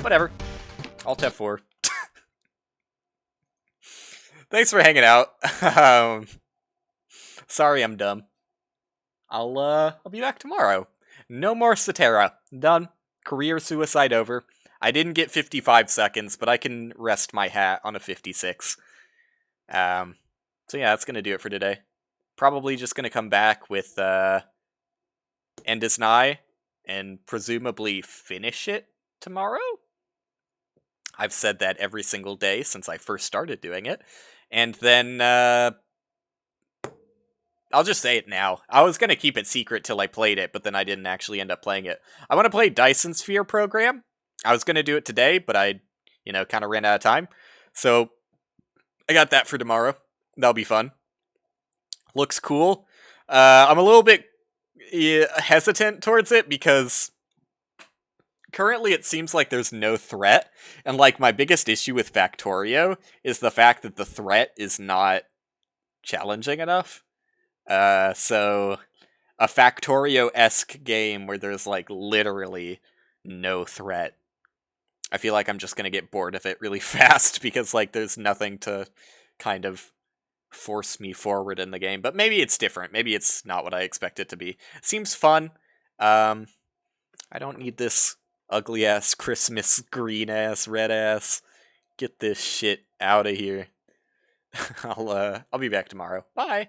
whatever. Alt F4. Thanks for hanging out. Sorry I'm dumb. I'll be back tomorrow. No more Cetera. Done. Career suicide over. I didn't get 55 seconds, but I can rest my hat on a 56. So yeah, that's gonna do it for today. Probably just gonna come back with End is Nigh, and presumably finish it tomorrow? I've said that every single day since I first started doing it. And then, I'll just say it now. I was gonna keep it secret till I played it, but then I didn't actually end up playing it. I want to play Dyson Sphere Program. I was gonna do it today, but I, kind of ran out of time. So, I got that for tomorrow. That'll be fun. Looks cool. I'm a little bit hesitant towards it because currently it seems like there's no threat, and like my biggest issue with Factorio is the fact that the threat is not challenging enough. So a Factorio-esque game where there's like literally no threat, I feel like I'm just gonna get bored of it really fast because like there's nothing to kind of force me forward in the game. But maybe it's different. Maybe it's not what I expect it to be. Seems fun. Um, I don't need this ugly ass Christmas green ass red ass. Get this shit out of here. I'll be back tomorrow. Bye.